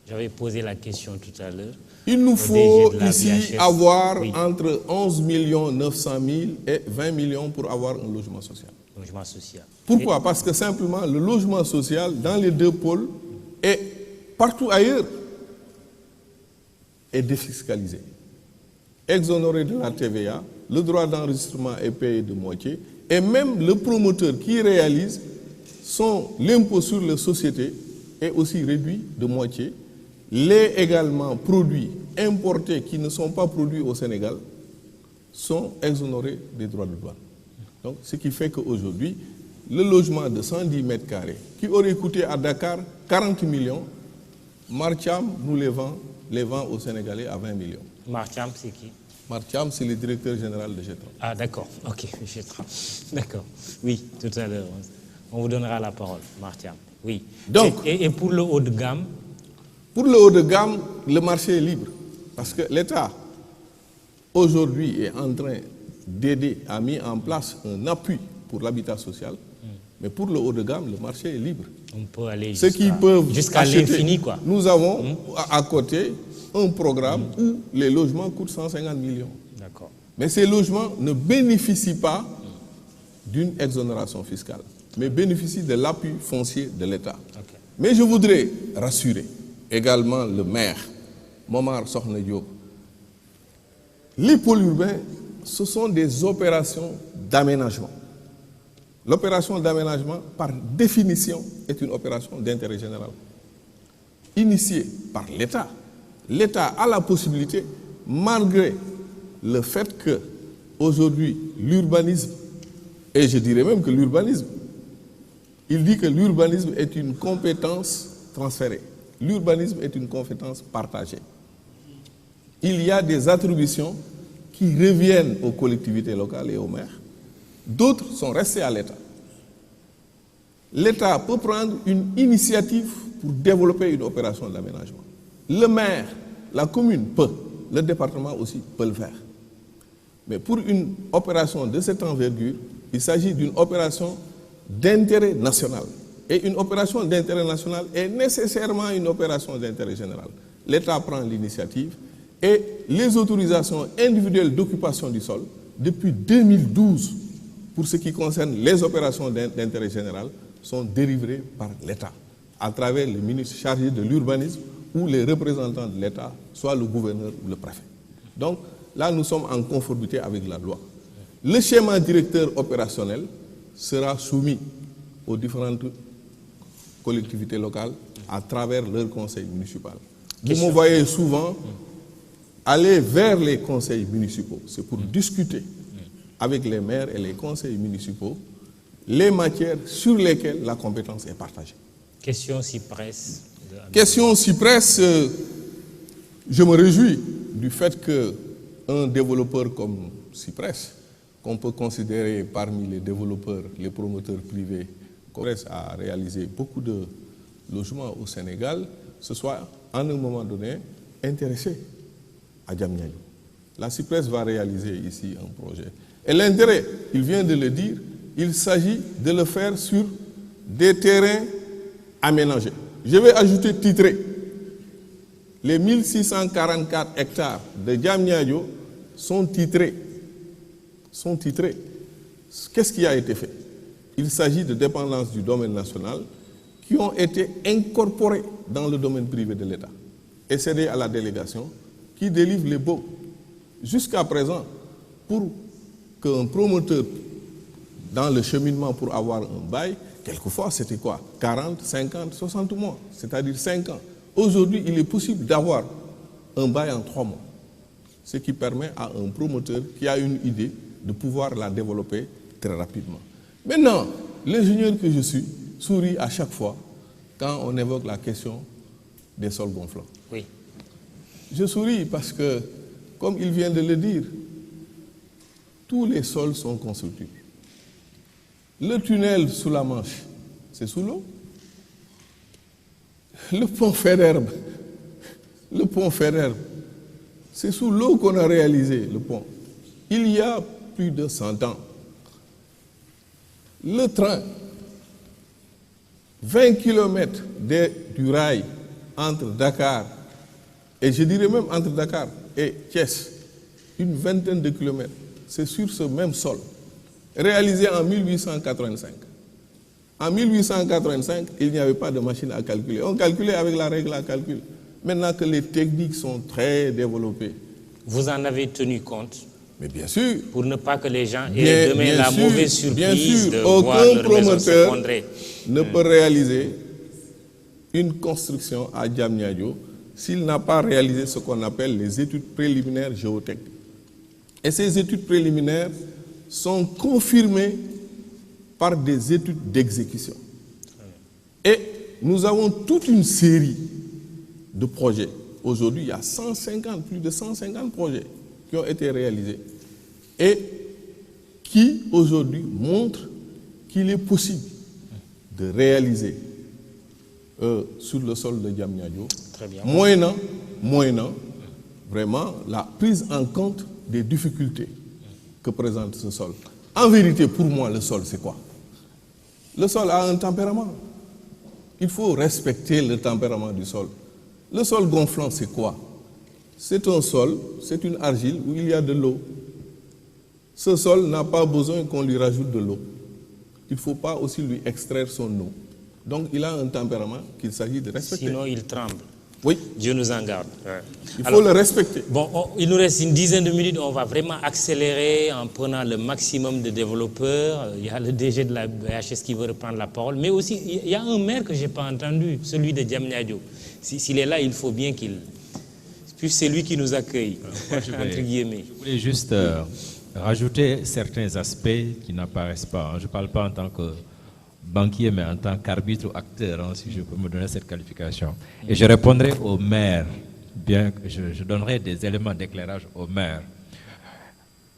Speaker 1: J'avais posé la question tout à l'heure.
Speaker 2: Il nous faut ici avoir entre 11 900 000 et 20 millions pour avoir un logement social.
Speaker 1: Logement social.
Speaker 2: Pourquoi? Parce que simplement le logement social dans les deux pôles et partout ailleurs est défiscalisé. Exonéré de la TVA, le droit d'enregistrement est payé de moitié et même le promoteur qui réalise l'impôt sur les sociétés est aussi réduit de moitié. Les également produits importés qui ne sont pas produits au Sénégal sont exonérés des droits de douane. Donc, ce qui fait qu'aujourd'hui, le logement de 110 mètres carrés qui aurait coûté à Dakar 40 millions, Marcham nous les vend aux Sénégalais à 20 millions.
Speaker 1: Marcham, c'est qui?
Speaker 2: Martiam, c'est le directeur général de Getram.
Speaker 18: Ah d'accord, ok, Getram. D'accord. Oui, tout à l'heure. On vous donnera la parole, Martiam. Oui.
Speaker 2: Donc,
Speaker 18: et pour le haut de gamme?
Speaker 2: Pour le haut de gamme, le marché est libre. Parce que l'État, aujourd'hui, est en train d'aider, a mis en place un appui pour l'habitat social. Mais pour le haut de gamme, le marché est libre.
Speaker 18: On peut aller
Speaker 2: ceux qui peuvent
Speaker 18: jusqu'à l'infini, quoi.
Speaker 2: Nous avons à côté un programme où les logements coûtent 150 millions.
Speaker 18: D'accord.
Speaker 2: Mais ces logements ne bénéficient pas d'une exonération fiscale, mais bénéficient de l'appui foncier de l'État.
Speaker 18: Okay.
Speaker 2: Mais je voudrais rassurer également le maire, Momar Sokhna Diop. Les pôles urbains, ce sont des opérations d'aménagement. L'opération d'aménagement, par définition, est une opération d'intérêt général. Initiée par l'État. L'État a la possibilité, malgré le fait que aujourd'hui l'urbanisme, et je dirais même que l'urbanisme, il dit que l'urbanisme est une compétence transférée. L'urbanisme est une compétence partagée. Il y a des attributions qui reviennent aux collectivités locales et aux maires. D'autres sont restés à l'État. L'État peut prendre une initiative pour développer une opération d'aménagement. Le maire, la commune peut, le département aussi peut le faire. Mais pour une opération de cette envergure, il s'agit d'une opération d'intérêt national. Et une opération d'intérêt national est nécessairement une opération d'intérêt général. L'État prend l'initiative et les autorisations individuelles d'occupation du sol, depuis 2012, pour ce qui concerne les opérations d'intérêt général, sont délivrées par l'État, à travers les ministres chargés de l'urbanisme ou les représentants de l'État, soit le gouverneur ou le préfet. Donc là, nous sommes en conformité avec la loi. Le schéma directeur opérationnel sera soumis aux différentes collectivités locales à travers leur conseil municipal. Vous me voyez souvent aller vers les conseils municipaux. C'est pour discuter avec les maires et les conseils municipaux les matières sur lesquelles la compétence est partagée.
Speaker 18: Question Cypress.
Speaker 2: Question Cypress, je me réjouis du fait qu'un développeur comme Cypress, qu'on peut considérer parmi les développeurs, les promoteurs privés, Cypress a réalisé beaucoup de logements au Sénégal, ce soit à un moment donné intéressé à Diamniadio. La Cypress va réaliser ici un projet. Et l'intérêt, il vient de le dire, il s'agit de le faire sur des terrains aménagés. Je vais ajouter titré. Les 1644 hectares de Diamniadio sont titrés. Qu'est-ce qui a été fait? Il s'agit de dépendances du domaine national qui ont été incorporées dans le domaine privé de l'État et cédées à la délégation qui délivre les baux. Jusqu'à présent, pour qu'un promoteur dans le cheminement pour avoir un bail, quelquefois c'était quoi? 40, 50, 60 mois, c'est-à-dire 5 ans. Aujourd'hui, il est possible d'avoir un bail en 3 mois, ce qui permet à un promoteur qui a une idée de pouvoir la développer très rapidement. Maintenant, l'ingénieur que je suis sourit à chaque fois quand on évoque la question des sols gonflants.
Speaker 18: Oui.
Speaker 2: Je souris parce que, comme il vient de le dire, tous les sols sont constructibles. Le tunnel sous la Manche, c'est sous l'eau. Le pont Faidherbe, c'est sous l'eau qu'on a réalisé le pont. Il y a plus de 100 ans. Le train, 20 km du rail entre Dakar, et je dirais même entre Dakar et Thiès, une vingtaine de kilomètres, c'est sur ce même sol, réalisé en 1885. En 1885, il n'y avait pas de machine à calculer. On calculait avec la règle à calcul. Maintenant que les techniques sont très développées.
Speaker 18: Vous en avez tenu compte?
Speaker 2: Mais bien sûr.
Speaker 18: Pour ne pas que les gens aient demain la mauvaise surprise de voir
Speaker 2: aucun
Speaker 18: leur maison s'effondrer.
Speaker 2: Ne peut réaliser une construction à Diamniadio s'il n'a pas réalisé ce qu'on appelle les études préliminaires géotechniques. Et ces études préliminaires sont confirmées par des études d'exécution. Et nous avons toute une série de projets. Aujourd'hui, il y a plus de 150 projets qui ont été réalisés et qui aujourd'hui montrent qu'il est possible de réaliser sur le sol de Diamniadio, moyennant vraiment la prise en compte des difficultés que présente ce sol. En vérité, pour moi, le sol, c'est quoi? Le sol a un tempérament. Il faut respecter le tempérament du sol. Le sol gonflant, c'est quoi? C'est un sol, c'est une argile où il y a de l'eau. Ce sol n'a pas besoin qu'on lui rajoute de l'eau. Il ne faut pas aussi lui extraire son eau. Donc il a un tempérament qu'il s'agit de respecter.
Speaker 18: Sinon, il tremble.
Speaker 2: Oui.
Speaker 18: Dieu nous en garde.
Speaker 2: Il faut le respecter.
Speaker 18: Bon, il nous reste une dizaine de minutes. On va vraiment accélérer en prenant le maximum de développeurs. Il y a le DG de la BHS qui veut reprendre la parole. Mais aussi, il y a un maire que je n'ai pas entendu, celui de Diamniadio. S'il est là, il faut bien qu'il... Puis c'est lui qui nous accueille, entre guillemets.
Speaker 8: Je voulais juste rajouter certains aspects qui n'apparaissent pas. Je ne parle pas en tant que banquier, mais en tant qu'arbitre ou acteur, si je peux me donner cette qualification. Et je répondrai au maire, bien que je donnerai des éléments d'éclairage au maire,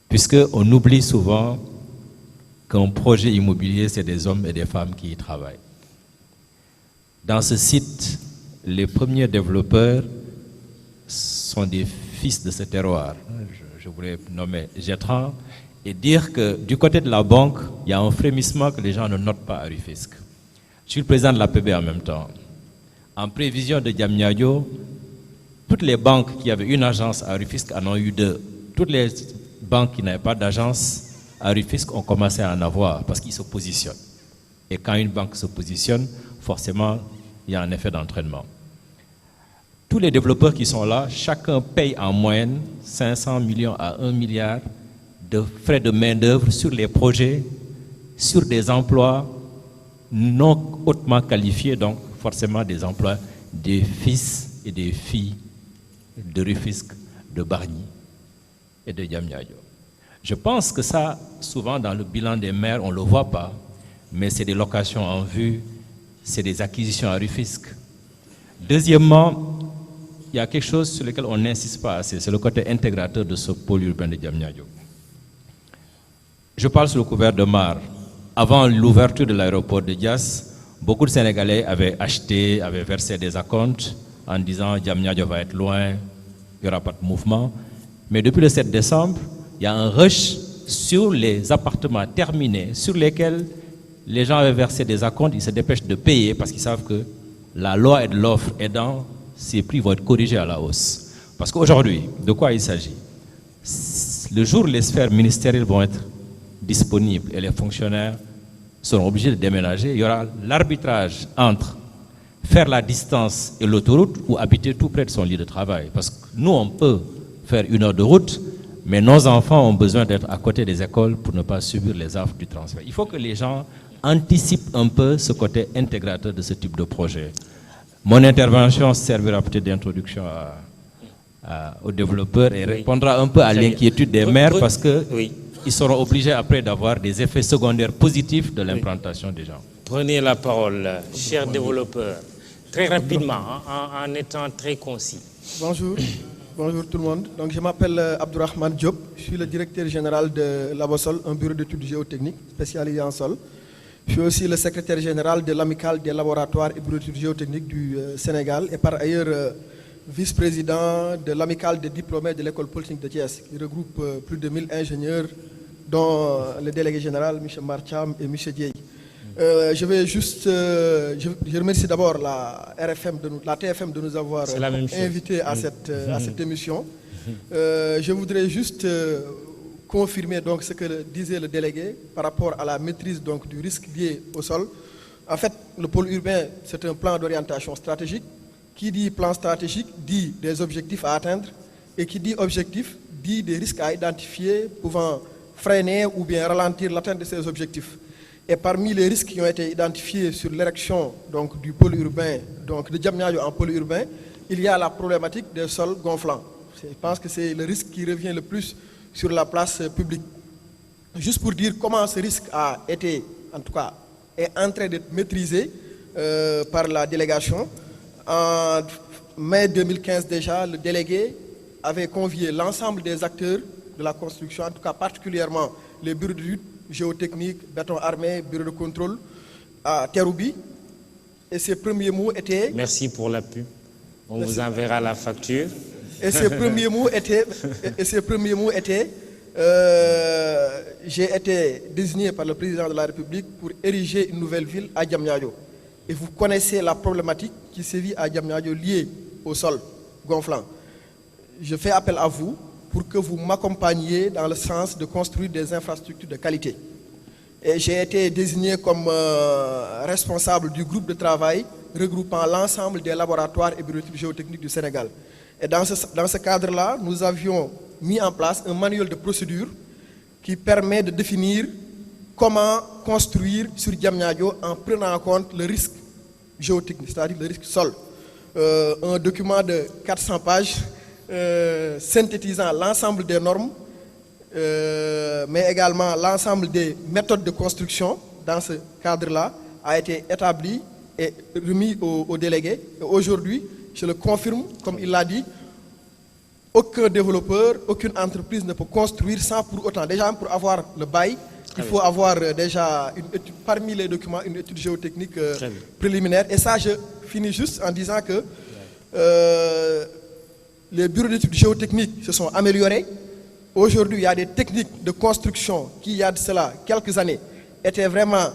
Speaker 8: puisqu'on oublie souvent qu'un projet immobilier, c'est des hommes et des femmes qui y travaillent. Dans ce site, les premiers développeurs sont des fils de ce terroir. Je voulais nommer Gétran et dire que du côté de la banque, il y a un frémissement que les gens ne notent pas à Rufisque. Je suis le président de l'APB en même temps. En prévision de Diamniadio, toutes les banques qui avaient une agence à Rufisque en ont eu deux. Toutes les banques qui n'avaient pas d'agence à Rufisque ont commencé à en avoir parce qu'ils se positionnent. Et quand une banque se positionne, forcément, il y a un effet d'entraînement. Tous les développeurs qui sont là, chacun paye en moyenne 500 millions à 1 milliard de frais de main-d'œuvre sur les projets, sur des emplois non hautement qualifiés, donc forcément des emplois des fils et des filles de Rufisque, de Bargny et de Diamniadio. Je pense que ça, souvent dans le bilan des maires, on ne le voit pas, mais c'est des locations en vue, c'est des acquisitions à Rufisque. Deuxièmement, il y a quelque chose sur lequel on n'insiste pas assez, c'est le côté intégrateur de ce pôle urbain de Diamniadio. Je parle sous le couvert de Mar. Avant l'ouverture de l'aéroport de Diass, beaucoup de Sénégalais avaient acheté, avaient versé des acomptes en disant Diamniadio va être loin, il n'y aura pas de mouvement. Mais depuis le 7 décembre, il y a un rush sur les appartements terminés, sur lesquels les gens avaient versé des acomptes, ils se dépêchent de payer parce qu'ils savent que la loi et de l'offre aidant, ces prix vont être corrigés à la hausse. Parce qu'aujourd'hui, de quoi il s'agit? Le jour où les sphères ministérielles vont être disponibles et les fonctionnaires seront obligés de déménager, il y aura l'arbitrage entre faire la distance et l'autoroute ou habiter tout près de son lit de travail. Parce que nous, on peut faire 1 heure de route, mais nos enfants ont besoin d'être à côté des écoles pour ne pas subir les affres du transfert. Il faut que les gens anticipent un peu ce côté intégrateur de ce type de projet. Mon intervention servira peut-être d'introduction aux développeurs et répondra un peu à l'inquiétude des maires parce qu'ils seront obligés après d'avoir des effets secondaires positifs de l'implantation des gens.
Speaker 18: Prenez la parole, chers développeurs, très rapidement, en étant très concis.
Speaker 5: Bonjour. Bonjour tout le monde. Donc, je m'appelle Abdourahmane Diop. Je suis le directeur général de Labosol, un bureau d'études géotechniques spécialisé en sol. Je suis aussi le secrétaire général de l'amicale des laboratoires et bureaux d'études géotechniques du Sénégal et par ailleurs vice-président de l'amicale des diplômés de l'école polytechnique de Thiès, qui regroupe plus de 1000 ingénieurs, dont le délégué général, M. Marcham et M. Dieye. Je vais juste, je remercie d'abord la TFM de nous avoir invités à cette émission. Je voudrais juste confirmer donc ce que disait le délégué par rapport à la maîtrise donc du risque lié au sol. En fait, le pôle urbain, c'est un plan d'orientation stratégique. Qui dit plan stratégique dit des objectifs à atteindre et qui dit objectif dit des risques à identifier pouvant freiner ou bien ralentir l'atteinte de ces objectifs. Et parmi les risques qui ont été identifiés sur l'érection donc, du pôle urbain, donc de Diamniadio en pôle urbain, il y a la problématique des sols gonflants. Je pense que c'est le risque qui revient le plus sur la place publique. Juste pour dire comment ce risque a été, en tout cas, est en train d'être maîtrisé par la délégation. En mai 2015 déjà, le délégué avait convié l'ensemble des acteurs de la construction, en tout cas particulièrement les bureaux d'études géotechniques, béton armé, bureau de contrôle à Teroubi. Et ses premiers mots étaient...
Speaker 18: Merci pour la pub. On vous enverra la facture.
Speaker 5: Et ses premiers mots étaient, j'ai été désigné par le président de la République pour ériger une nouvelle ville à Diamniadio. Et vous connaissez la problématique qui sévit à Diamniadio liée au sol gonflant. Je fais appel à vous pour que vous m'accompagniez dans le sens de construire des infrastructures de qualité. Et j'ai été désigné comme responsable du groupe de travail regroupant l'ensemble des laboratoires et bureaux géotechniques du Sénégal. Et dans ce cadre-là, nous avions mis en place un manuel de procédure qui permet de définir comment construire sur Diamniadio en prenant en compte le risque géotechnique, c'est-à-dire le risque sol. Un document de 400 pages synthétisant l'ensemble des normes, mais également l'ensemble des méthodes de construction dans ce cadre-là a été établi et remis aux délégués. Aujourd'hui, je le confirme, comme il l'a dit, aucun développeur, aucune entreprise ne peut construire sans pour autant, déjà pour avoir le bail, il faut avoir déjà une étude, parmi les documents, une étude géotechnique préliminaire. Et ça, je finis juste en disant que les bureaux d'études géotechniques se sont améliorés. Aujourd'hui, il y a des techniques de construction qui, il y a de cela quelques années, étaient vraiment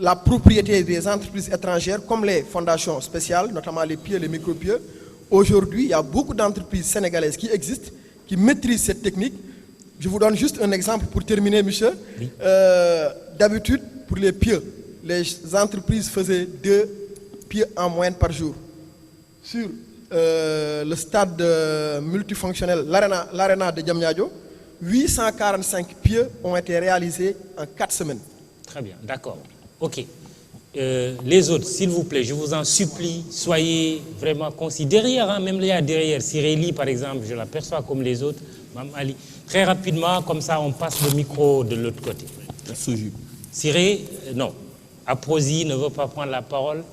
Speaker 5: la propriété des entreprises étrangères, comme les fondations spéciales, notamment les pieux, les micropieux. Aujourd'hui, il y a beaucoup d'entreprises sénégalaises qui existent, qui maîtrisent cette technique. Je vous donne juste un exemple pour terminer, monsieur. Oui. D'habitude, pour les pieux, les entreprises faisaient 2 pieux en moyenne par jour. Sur le stade multifonctionnel, l'Arena de Diamniadio, 845 pieux ont été réalisés en 4 semaines.
Speaker 18: Très bien, d'accord. Ok. Les autres, s'il vous plaît, je vous en supplie, soyez vraiment concis. Derrière, hein, même là derrière, Siréli par exemple, je l'aperçois comme les autres. Mme Ali. Très rapidement, comme ça, on passe le micro de l'autre côté. Siré, non. Aprosi ne veut pas prendre la parole.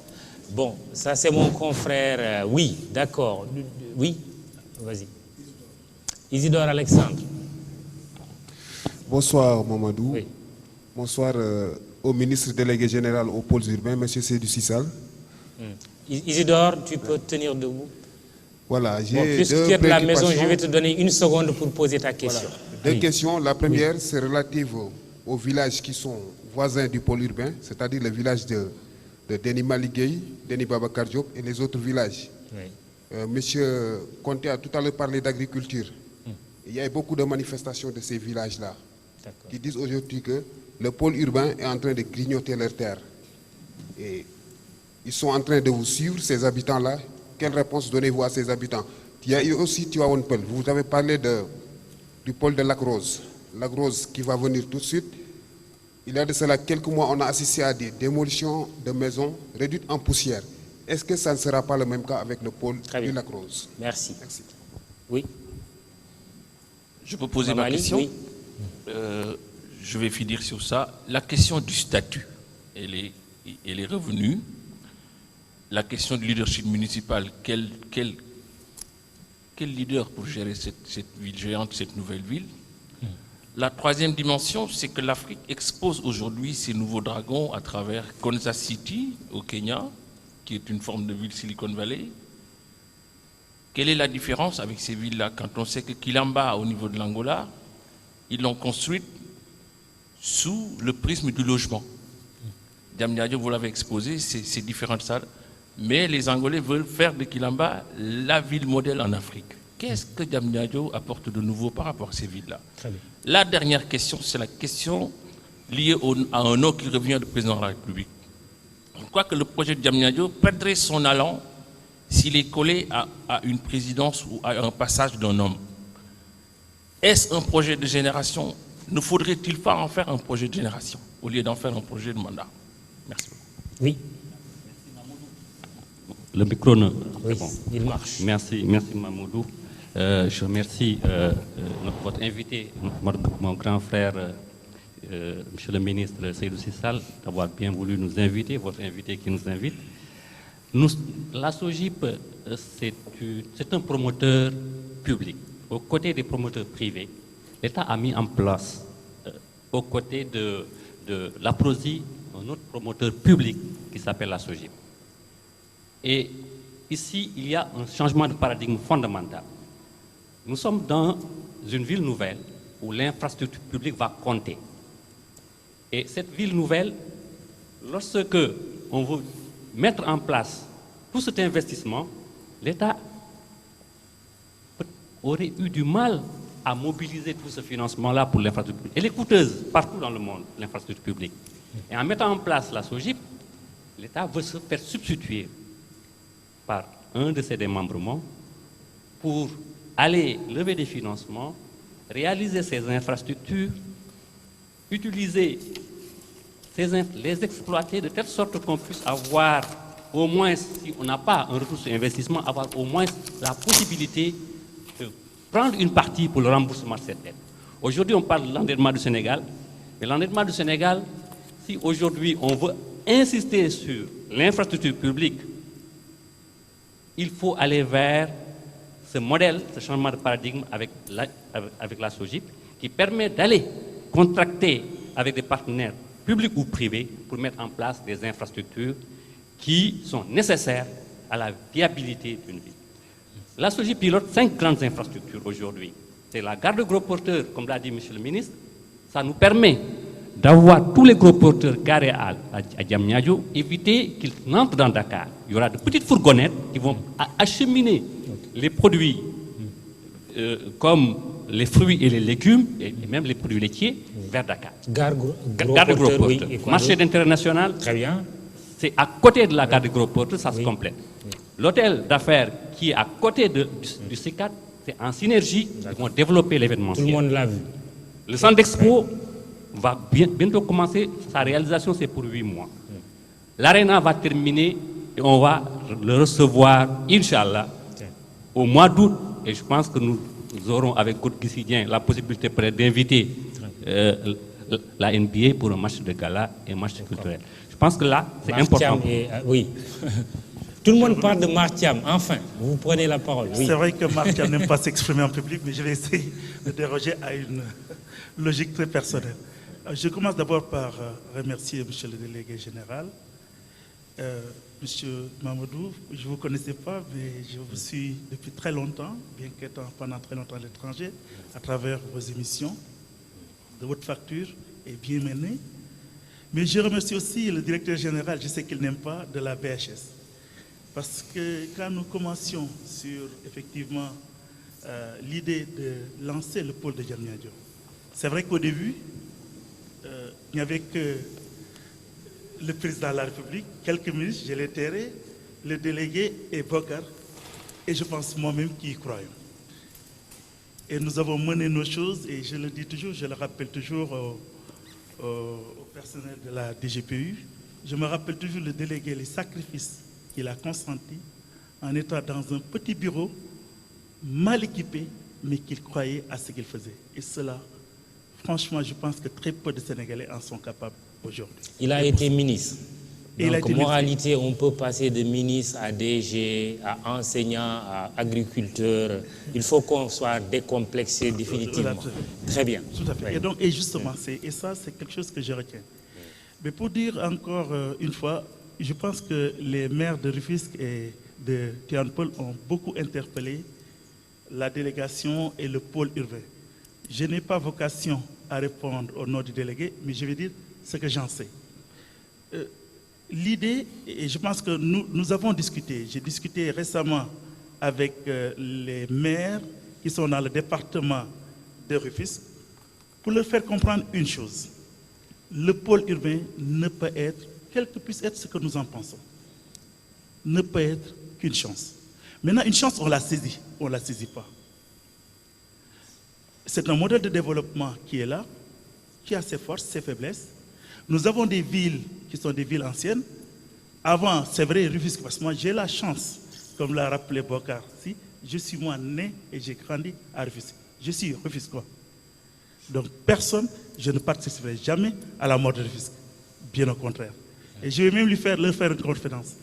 Speaker 18: Bon, ça c'est mon confrère. Oui, d'accord. Oui, vas-y. Isidore Alexandre.
Speaker 19: Bonsoir Mamadou. Oui. Bonsoir au ministre délégué général aux pôles urbains, M. Seydou Sissal.
Speaker 18: Isidore, tu peux tenir debout.
Speaker 19: Voilà, j'ai
Speaker 18: puisque tu es de la maison, je vais te donner 1 seconde pour poser ta question.
Speaker 19: Voilà. 2 questions. La première, c'est relative aux villages qui sont voisins du pôle urbain, c'est-à-dire le village de Denis Maliguei, Denis Babacar Diop et les autres villages. Oui. Monsieur Conté a tout à l'heure parlé d'agriculture. Il y a beaucoup de manifestations de ces villages-là qui disent aujourd'hui que le pôle urbain est en train de grignoter leurs terres. Et ils sont en train de vous suivre, ces habitants-là. Quelle réponse donnez-vous à ces habitants? Il y a eu aussi Tivaouane-Peulh. Vous avez parlé du pôle de Lac-Rose. Lac-Rose qui va venir tout de suite. Il y a de cela quelques mois, on a assisté à des démolitions de maisons réduites en poussière. Est-ce que ça ne sera pas le même cas avec le pôle du Lac-Rose?
Speaker 18: Merci. Oui.
Speaker 9: Je peux poser ma question? Oui. Je vais finir sur ça. La question du statut, elle est revenue. La question du leadership municipal, quel leader pour gérer cette ville géante, cette nouvelle ville? La troisième dimension, c'est que l'Afrique expose aujourd'hui ses nouveaux dragons à travers Kansas City au Kenya, qui est une forme de ville Silicon Valley. Quelle est la différence avec ces villes-là quand on sait que Kilamba, au niveau de l'Angola, ils l'ont construite sous le prisme du logement? Diamniadio, vous l'avez exposé, c'est différent de ça. Mais les Angolais veulent faire de Kilamba la ville modèle en Afrique. Qu'est-ce que Diamniadio apporte de nouveau par rapport à ces villes-là? La dernière question, c'est la question liée à un nom qui revient du président de la République. Je crois que le projet de Diamniadio perdrait son allant s'il est collé à une présidence ou à un passage d'un homme. Est-ce un projet de génération? Ne faudrait-il pas en faire un projet de génération au lieu d'en faire un projet de mandat? Merci beaucoup.
Speaker 18: Oui.
Speaker 20: Le micro ne...
Speaker 18: Oui, bon. Il marche.
Speaker 20: Merci Mamoudou. Je remercie votre invité, mon grand frère, Monsieur le ministre Seydou Sissal, d'avoir bien voulu nous inviter, votre invité qui nous invite. La SOGIP, c'est un promoteur public. Aux côtés des promoteurs privés, l'État a mis en place, aux côtés de la PROSI, un autre promoteur public qui s'appelle la SOGIP. Et ici, il y a un changement de paradigme fondamental. Nous sommes dans une ville nouvelle où l'infrastructure publique va compter. Et cette ville nouvelle, lorsque on veut mettre en place tout cet investissement, l'État aurait eu du mal à mobiliser tout ce financement-là pour l'infrastructure publique. Elle est coûteuse partout dans le monde, l'infrastructure publique. Et en mettant en place la SOGIP, l'État veut se faire substituer par un de ses démembrements pour aller lever des financements, réaliser ces infrastructures, utiliser les exploiter de telle sorte qu'on puisse avoir au moins, si on n'a pas un retour sur investissement, avoir au moins la possibilité de prendre une partie pour le remboursement de cette dette. Aujourd'hui, on parle de l'endettement du Sénégal, mais l'endettement du Sénégal, si aujourd'hui on veut insister sur l'infrastructure publique, il faut aller vers ce modèle, ce changement de paradigme avec la SOGIP, qui permet d'aller contracter avec des partenaires publics ou privés pour mettre en place des infrastructures qui sont nécessaires à la viabilité d'une ville. La SOGIP pilote 5 grandes infrastructures aujourd'hui. C'est la gare de gros porteurs, comme l'a dit M. le ministre. Ça nous permet d'avoir tous les gros porteurs garés à Diamniadio, éviter qu'ils n'entrent dans Dakar. Il y aura de petites fourgonnettes qui vont acheminer les produits comme les fruits et les légumes, et même les produits laitiers, vers Dakar. Gare de gros porteurs. Oui, marché d'intérêt national. Très bien. C'est à côté de la gare de gros porteurs, ça se complète. L'hôtel d'affaires qui est à côté du CICAD, c'est en synergie, ils vont développer l'événementiel. Tout le monde l'a vu. Le centre d'expo va bientôt commencer, sa réalisation c'est pour 8 mois. L'Arena va terminer et on va le recevoir, Inch'Allah, au mois d'août. Et je pense que nous aurons avec Côte Guissidien la possibilité peut-être d'inviter la NBA pour un match de gala et un match culturel. Je pense que là, c'est important.
Speaker 18: Oui. Tout le monde parle de Martiam, enfin, vous prenez la parole. Oui.
Speaker 21: C'est vrai que Martiam n'aime pas s'exprimer en public, mais je vais essayer de déroger à une logique très personnelle. Je commence d'abord par remercier M. le délégué général. Monsieur Mamadou, je ne vous connaissais pas, mais je vous suis depuis très longtemps, bien qu'étant pendant très longtemps à l'étranger, à travers vos émissions. De votre facture est bien menée. Mais je remercie aussi le directeur général, je sais qu'il n'aime pas, de la BHS. Parce que quand nous commencions sur, effectivement, l'idée de lancer le pôle de Diamniadio, c'est vrai qu'au début, il n'y avait que le président de la République, quelques ministres, je l'ai terré, le délégué et Bokar, et je pense moi-même qui y croyons. Et nous avons mené nos choses, et je le dis toujours, je le rappelle toujours au personnel de la DGPU, je me rappelle toujours le délégué, les sacrifices qu'il a consentis en étant dans un petit bureau, mal équipé, mais qu'il croyait à ce qu'il faisait. Et cela, franchement, je pense que très peu de Sénégalais en sont capables aujourd'hui.
Speaker 18: Il a été ministre. Donc, moralité, on peut passer de ministre à DG, à enseignant, à agriculteur. Il faut qu'on soit décomplexé définitivement. Très bien.
Speaker 21: Tout à fait. Et justement, et ça, c'est quelque chose que je retiens. Mais pour dire encore une fois, je pense que les maires de Rufisque et de Tivaouane-Peulh ont beaucoup interpellé la délégation et le pôle urbain. Je n'ai pas vocation à répondre au nom du délégué, mais je vais dire ce que j'en sais. L'idée, et je pense que nous avons discuté, j'ai discuté récemment avec les maires qui sont dans le département de Rufisque, pour leur faire comprendre une chose. Le pôle urbain ne peut être, quel que puisse être ce que nous en pensons, ne peut être qu'une chance. Maintenant, une chance, on la saisit, on ne la saisit pas. C'est un modèle de développement qui est là, qui a ses forces, ses faiblesses. Nous avons des villes qui sont des villes anciennes. Avant, c'est vrai, Rufisque, parce que moi j'ai la chance, comme l'a rappelé Bokar, si, je suis moi né et j'ai grandi à Rufisque. Je suis Rufisquois. Donc personne, je ne participerai jamais à la mort de Rufisque. Bien au contraire. Et je vais même leur faire une confidence.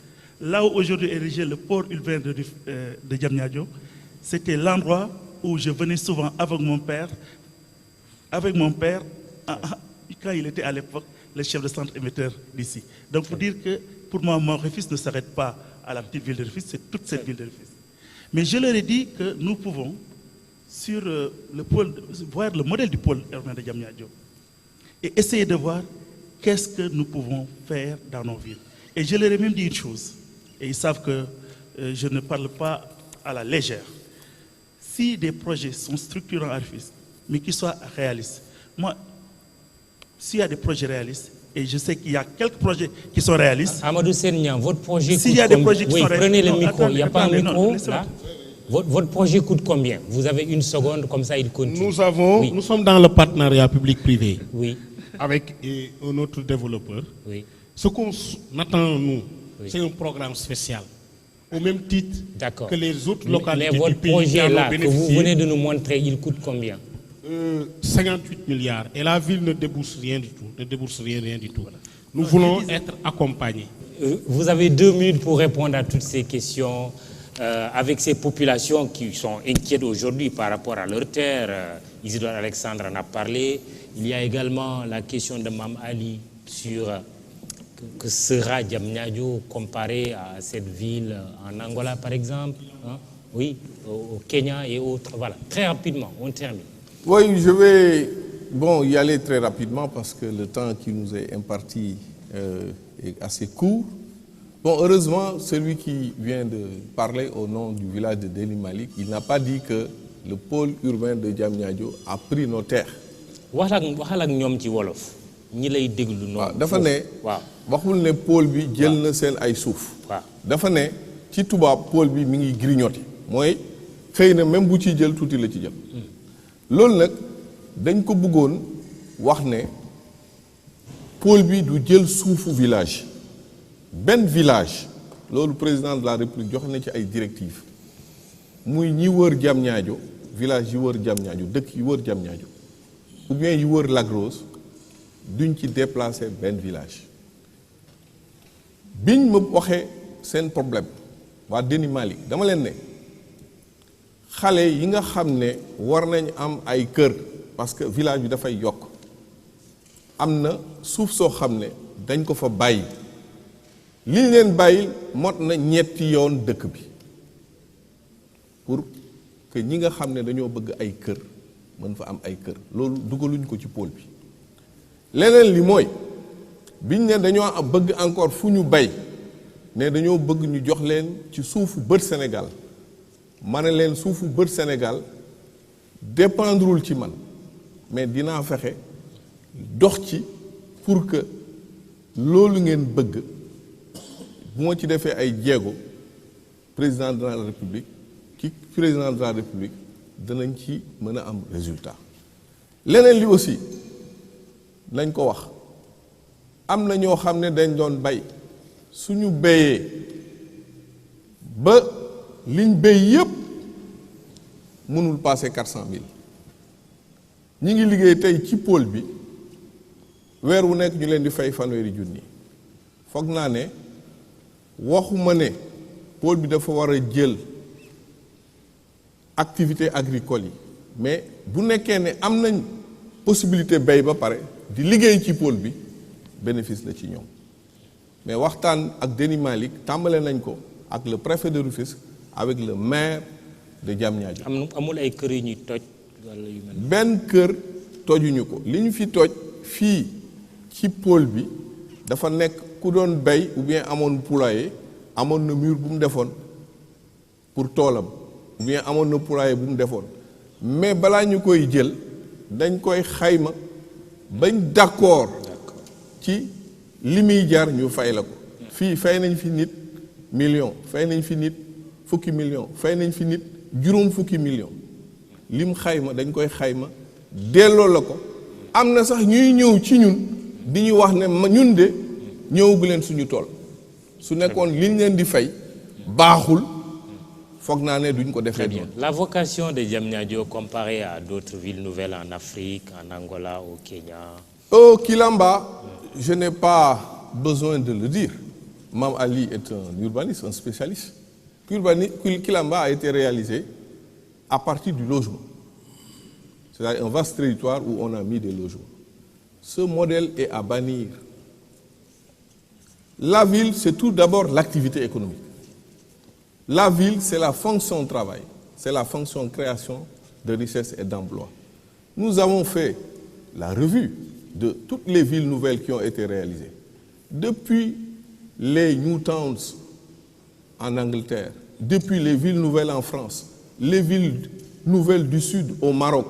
Speaker 21: là où aujourd'hui est érigé le pôle urbain de Diamniadio, c'était l'endroit où je venais souvent avec mon père, quand il était à l'époque le chef de centre émetteur d'ici. Donc pour dire que pour moi, mon Rufisque ne s'arrête pas à la petite ville de Rufisque, c'est toute cette ville de Rufisque. Mais je leur ai dit que nous pouvons, sur le pôle, voir le modèle du pôle urbain de Diamniadio et essayer de voir qu'est-ce que nous pouvons faire dans nos villes. Et je leur ai même dit une chose, et ils savent que je ne parle pas à la légère. Si des projets sont structurants à Rufisque, mais qui soient réalistes, moi, s'il y a des projets réalistes, et je sais qu'il y a quelques projets qui sont réalistes.
Speaker 18: Amadou Senian, votre projet
Speaker 21: s'il y a des projets qui sont réalistes.
Speaker 18: Prenez le micro, il n'y a pas un micro là. Votre projet coûte combien? Vous avez une seconde, comme ça il continue.
Speaker 11: Nous sommes dans le partenariat public-privé.
Speaker 21: Oui.
Speaker 11: Avec un autre développeur.
Speaker 18: Oui.
Speaker 11: Ce qu'on attend, nous, c'est un programme spécial. Au même titre que les autres localités
Speaker 18: mais votre
Speaker 11: du pays
Speaker 18: projet là, que vous
Speaker 11: bénéficié,
Speaker 18: venez de nous montrer, il coûte combien?
Speaker 11: 58 milliards. Et la ville ne débourse rien du tout. Nous voulons être accompagnés.
Speaker 18: Vous avez 2 minutes pour répondre à toutes ces questions. Avec ces populations qui sont inquiètes aujourd'hui par rapport à leur terre, Isidore Alexandre en a parlé. Il y a également la question de Mam Ali sur que sera Diamniadio comparé à cette ville en Angola par exemple, hein? Oui, au Kenya et autres. Voilà, très rapidement, on termine.
Speaker 2: Oui, je vais y aller très rapidement parce que le temps qui nous est imparti est assez court. Bon, heureusement, celui qui vient de parler au nom du village de Deni Malik, il n'a pas dit que le pôle urbain de Diamniadio a pris nos terres.
Speaker 18: waxal ak ñoom ci wolof ñi lay déglu noonu.
Speaker 2: dafa ne waxul ne pôle bi jël na seen ay suuf. dafa ne ci tubaab pôle bi mi ngi grignoté mooy xëy na même bu ciy jël tuuti la ci jël. loolu nag dañ ko bëggoon wax ne pôle bi du jël suufu village. Ben village loolu président de la République joxe na ci ay directives muy ñi wër Diamniadio village yi wër Diamniadio dëkk yi wër Diamniadio ou bien yi wër Lac Rose duñ ci déplacer benn village biñ ma waxee seen problème waa Deni Malik dama leen ne xale yi nga xam ne war nañ am ay kër parce que village bi dafay yokk am na suuf soo xam ne dañ ko fa bàyyi li ñu leen bàyyil mot na ñetti yoon dëkk bi pour que ñi nga xam ne dañoo bëgg ay kër mën fa am ay kër loolu dugaluñ ko ci pôle bi leneen li mooy biñ ne dañoo bëgg encore fu ñu bay ne dañoo bëgg ñu jox leen ci suufu bët Sénégal ma ne leen suufu bët Sénégal dépendrul ci man mais dinaa fexe dox ci pour que loolu ngeen bëgg bu ma ci defee ay jéego président de la République ci président de la République danañ ci mën a am résultat leneen li aussi nañ ko wax am na ñoo xam ne dañ doon bay suñu béyee ba liñ béy yépp mënul passer 400 000 ñi ngi liggéey tey ci pôle bi weer wu nekk ñu leen di fay fanweeri junni foog naa ne waxuma ne pôle bi dafa war a jël activité agricole yi mais bu nekkee ne am nañ possibilité bay ba pare di liggéey ci pôle bi bénéfice la ci ñoom mais waxtaan ak Deni Malik tàmbale nañ ko ak le préfet de Rufisque avec le maire de Diamniadio.
Speaker 18: amul ay kër yu ñuy toj wala yu mel.
Speaker 2: benn kër tojuñu ko li ñu fi toj fii ci pôle bi dafa nekk ku doon bay ou bien amoon poulailler amoon na mur bu mu defoon pour toolam ou bien amoon na poulailler bu mu defoon mais balaa ñu koy jël dañ koy xayma bañ d'accord ci li muy jar ñu fay la ko fii fay nañ fi nit million fay nañ fi nit fukki million fay nañ fi nit juróom fukki million lim xayma dañ koy xayma delloo la ko am na sax ñuy ñëw ci ñun di ñu wax ne ñun de ñëwagu leen suñu tool su nekkoon liñ leen di fay baaxul foog naa ne duñ ko defee noonu.
Speaker 18: La vocation de Diamniadio comparée à d'autres villes nouvelles en Afrique, en Angola, au Kenya.
Speaker 2: Au Kilamba, je n'ai pas besoin de le dire. Mam Ali est un urbaniste, un spécialiste. Kilamba a été réalisé à partir du logement. C'est-à-dire un vaste territoire où on a mis des logements. Ce modèle est à bannir. La ville, c'est tout d'abord l'activité économique. La ville, c'est la fonction travail, c'est la fonction création de richesse et d'emploi. Nous avons fait la revue de toutes les villes nouvelles qui ont été réalisées. Depuis les New Towns en Angleterre, depuis les villes nouvelles en France, les villes nouvelles du Sud au Maroc,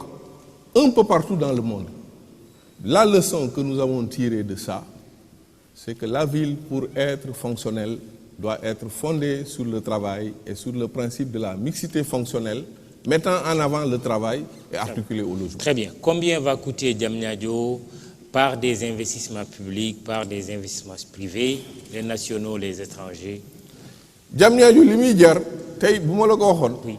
Speaker 2: un peu partout dans le monde. La leçon que nous avons tirée de ça, c'est que la ville, pour être fonctionnelle, doit être fondée sur le travail et sur le principe de la mixité fonctionnelle, mettant en avant le travail et articulé au logement.
Speaker 18: Très bien. Combien va coûter Diamniadio par des investissements publics, par des investissements privés, les nationaux, les étrangers?
Speaker 2: Diamniadio, li muy jar tey bu ma la ko waxoon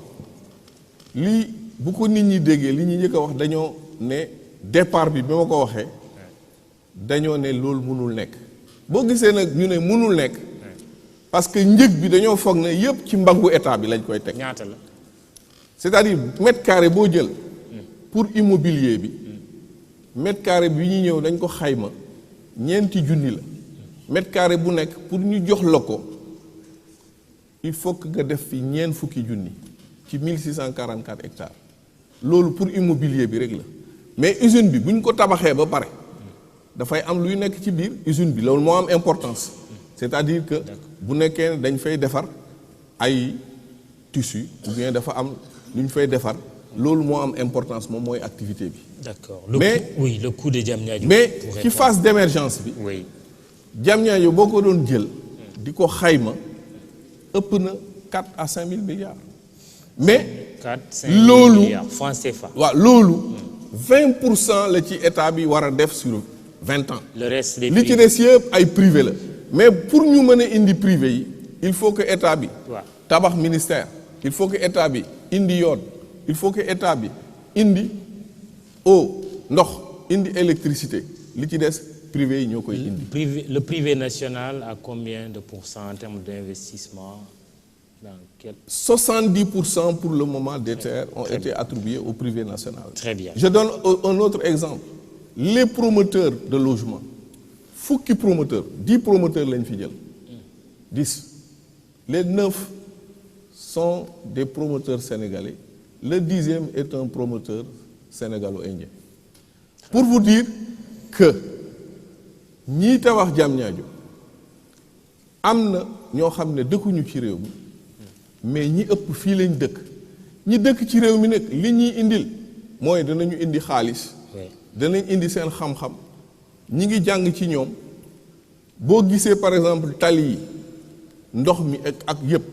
Speaker 2: lii bu ko nit ñi déggee li ñi njëkk a wax dañoo ne départ bi ma ko waxee dañoo ne loolu mënul nekk boo gisee nag ñu ne mënul nekk parce que njëg bi dañoo foog ne yëpp ci mbangu état bi lañ koy teg.
Speaker 18: ñaata la.
Speaker 2: c'est-à-dire mètre carré boo jël pour immobilier bi mètre carré bi ñu ñëw dañ ko xayma ñeenti junni la mètre carré bu nekk pour ñu jox la ko il faut que nga def fi ñeen fukki junni ci 1644 hectares loolu pour immobilier bi rek la mais usine bi bu ñu ko tabaxee ba pare dafay am luy nekk ci biir usine bi loolu moo am importance c'est-à-dire que bu nekkee dañ fay defar ay tissu ou bien dafa am lu ñu fay defar loolu moo am importance moom mooy activité bi.
Speaker 18: D'accord.
Speaker 2: Oui,
Speaker 18: le coût de Diamniadio.
Speaker 2: mais ci phase d'émergence bi.
Speaker 18: Oui.
Speaker 2: Diamniadio boo ko doon jël di ko xayma ëpp na 4 à 5 000 milliards. mais
Speaker 18: 4 5 000 milliards francs CFA.
Speaker 2: waaw loolu 20% la ci état bi war a def sur 20 ans.
Speaker 18: Le reste des
Speaker 2: li ci des yëpp ay privé la mais pour ñu mën a indi privé yi il faut que état bi tabax ministère il faut que état bi indi yoon il faut que état bi indi eau ndox indi électricité li ci des privé yi ñoo koy indi.
Speaker 18: Le privé national a combien de pourcents en termes d'investissement?
Speaker 2: 70% pour le moment des terres ont été attribuées au privé national.
Speaker 18: Très bien.
Speaker 2: Je donne un autre exemple. Les promoteurs de logement, fukki promoteurs, 10 promoteurs lañ fi jël. 10. Les 9 sont des promoteurs sénégalais. Le 10e est un promoteur sénégalo-indien. Pour vous dire que ñi tabax Diamniadio am na ñoo xam ne dëkkuñu ci réew mi mais ñi ëpp fii lañ dëkk ñi dëkk ci réew mi nag li ñuy indil mooy danañu indi xaalis danañ indi seen xam-xam ñi ngi jàng ci ñoom boo gisee par exemple tali yi ndox mi ak yëpp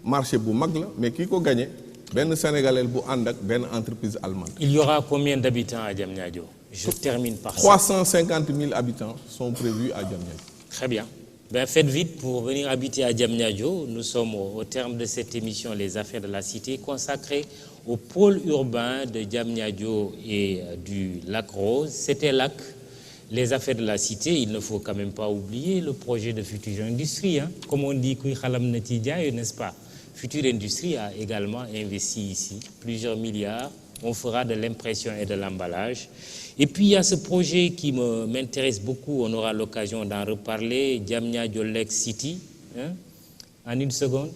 Speaker 2: marché bu mag la mais kii ko gagné benn sénégalais bu ànd ak benn entreprise allemande.
Speaker 18: Il y aura combien d'habitants à Diamniadio? Je termine par
Speaker 2: 350 000 habitants sont prévus à Diamniadio.
Speaker 18: Très bien. Ben, faites vite pour venir habiter à Diamniadio. Nous sommes au terme de cette émission Les Affaires de la Cité consacrée au pôle urbain de Diamniadio et du Lac Rose. C'était Lac, Les Affaires de la Cité. Il ne faut quand même pas oublier le projet de Future Industrie. Hein. Comme on dit, n'est-ce pas? Future Industrie a également investi ici plusieurs milliards. On fera de l'impression et de l'emballage. Et puis il y a ce projet qui m'intéresse beaucoup, on aura l'occasion d'en reparler, Diamniadio Lake City. Hein? En une seconde.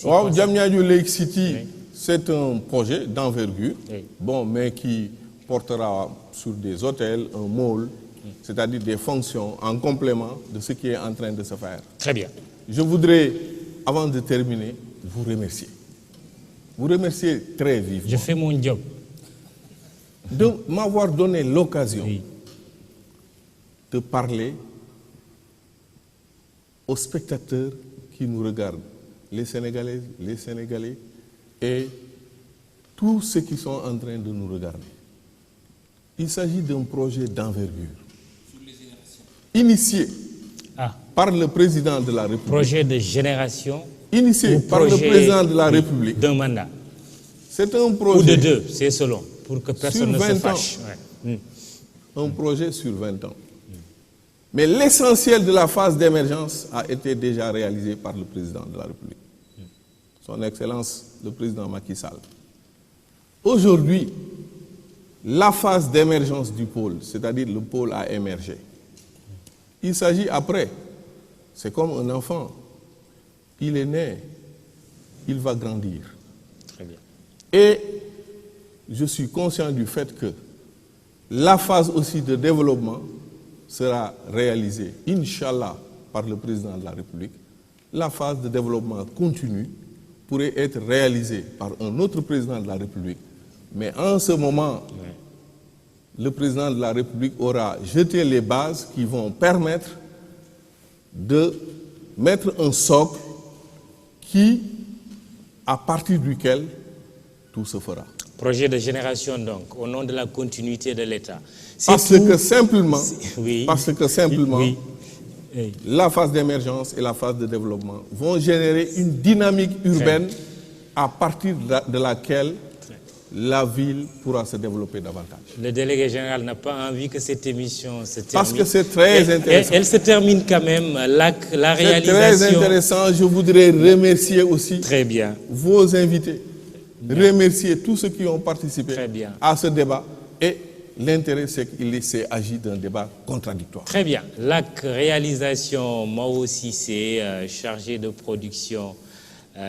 Speaker 2: Wow, Diamniadio Lake City, c'est un projet d'envergure, bon, mais qui portera sur des hôtels, un mall, c'est-à-dire des fonctions en complément de ce qui est en train de se faire.
Speaker 18: Très bien.
Speaker 2: Je voudrais, avant de terminer, vous remercier. Vous remercier très vivement.
Speaker 18: Je fais mon job.
Speaker 2: De m'avoir donné l'occasion de parler aux spectateurs qui nous regardent, les Sénégalaises, les Sénégalais et tous ceux qui sont en train de nous regarder. Il s'agit d'un projet d'envergure initié par le président de la République.
Speaker 18: Projet de génération.
Speaker 2: Initié par le président de la République.
Speaker 18: D'un mandat.
Speaker 2: C'est un projet.
Speaker 18: Ou de deux, c'est selon, pour que personne ne se fâche.
Speaker 2: Un projet sur 20 ans. Mais l'essentiel de la phase d'émergence a été déjà réalisé par le président de la République, son Excellence le président Macky Sall. Aujourd'hui, la phase d'émergence du pôle, c'est-à-dire le pôle a émergé. Il s'agit après, c'est comme un enfant, il est né, il va grandir.
Speaker 18: Très bien.
Speaker 2: Et je suis conscient du fait que la phase aussi de développement sera réalisée, Inch'Allah, par le président de la République. La phase de développement continu pourrait être réalisée par un autre président de la République. Mais en ce moment, le président de la République aura jeté les bases qui vont permettre de mettre un socle à partir duquel tout se fera.
Speaker 18: Projet de génération donc, au nom de la continuité de l'État.
Speaker 2: Parce que simplement, la phase d'émergence et la phase de développement vont générer une dynamique urbaine à partir de laquelle la ville pourra se développer davantage.
Speaker 18: Le délégué général n'a pas envie que cette émission se termine.
Speaker 2: Parce que c'est très intéressant.
Speaker 18: Elle se termine quand même, la réalisation.
Speaker 2: C'est très intéressant. Je voudrais remercier aussi vos invités, remercier tous ceux qui ont participé à ce débat. Et l'intérêt, c'est qu'il s'est agi d'un débat contradictoire.
Speaker 18: Très bien. La réalisation, moi aussi, c'est chargé de production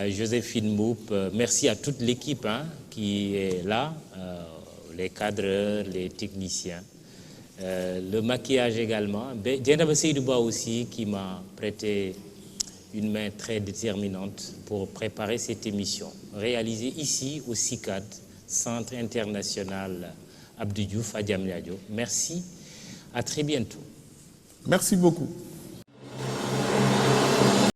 Speaker 18: Joséphine Mboup. Merci à toute l'équipe qui est là, les cadreurs, les techniciens. Le maquillage également. Djenaba Seydouba aussi qui m'a prêté une main très déterminante pour préparer cette émission, réalisée ici au CICAD, Centre international Abdou Diouf à Diamniadio. Merci, à très bientôt.
Speaker 2: Merci beaucoup.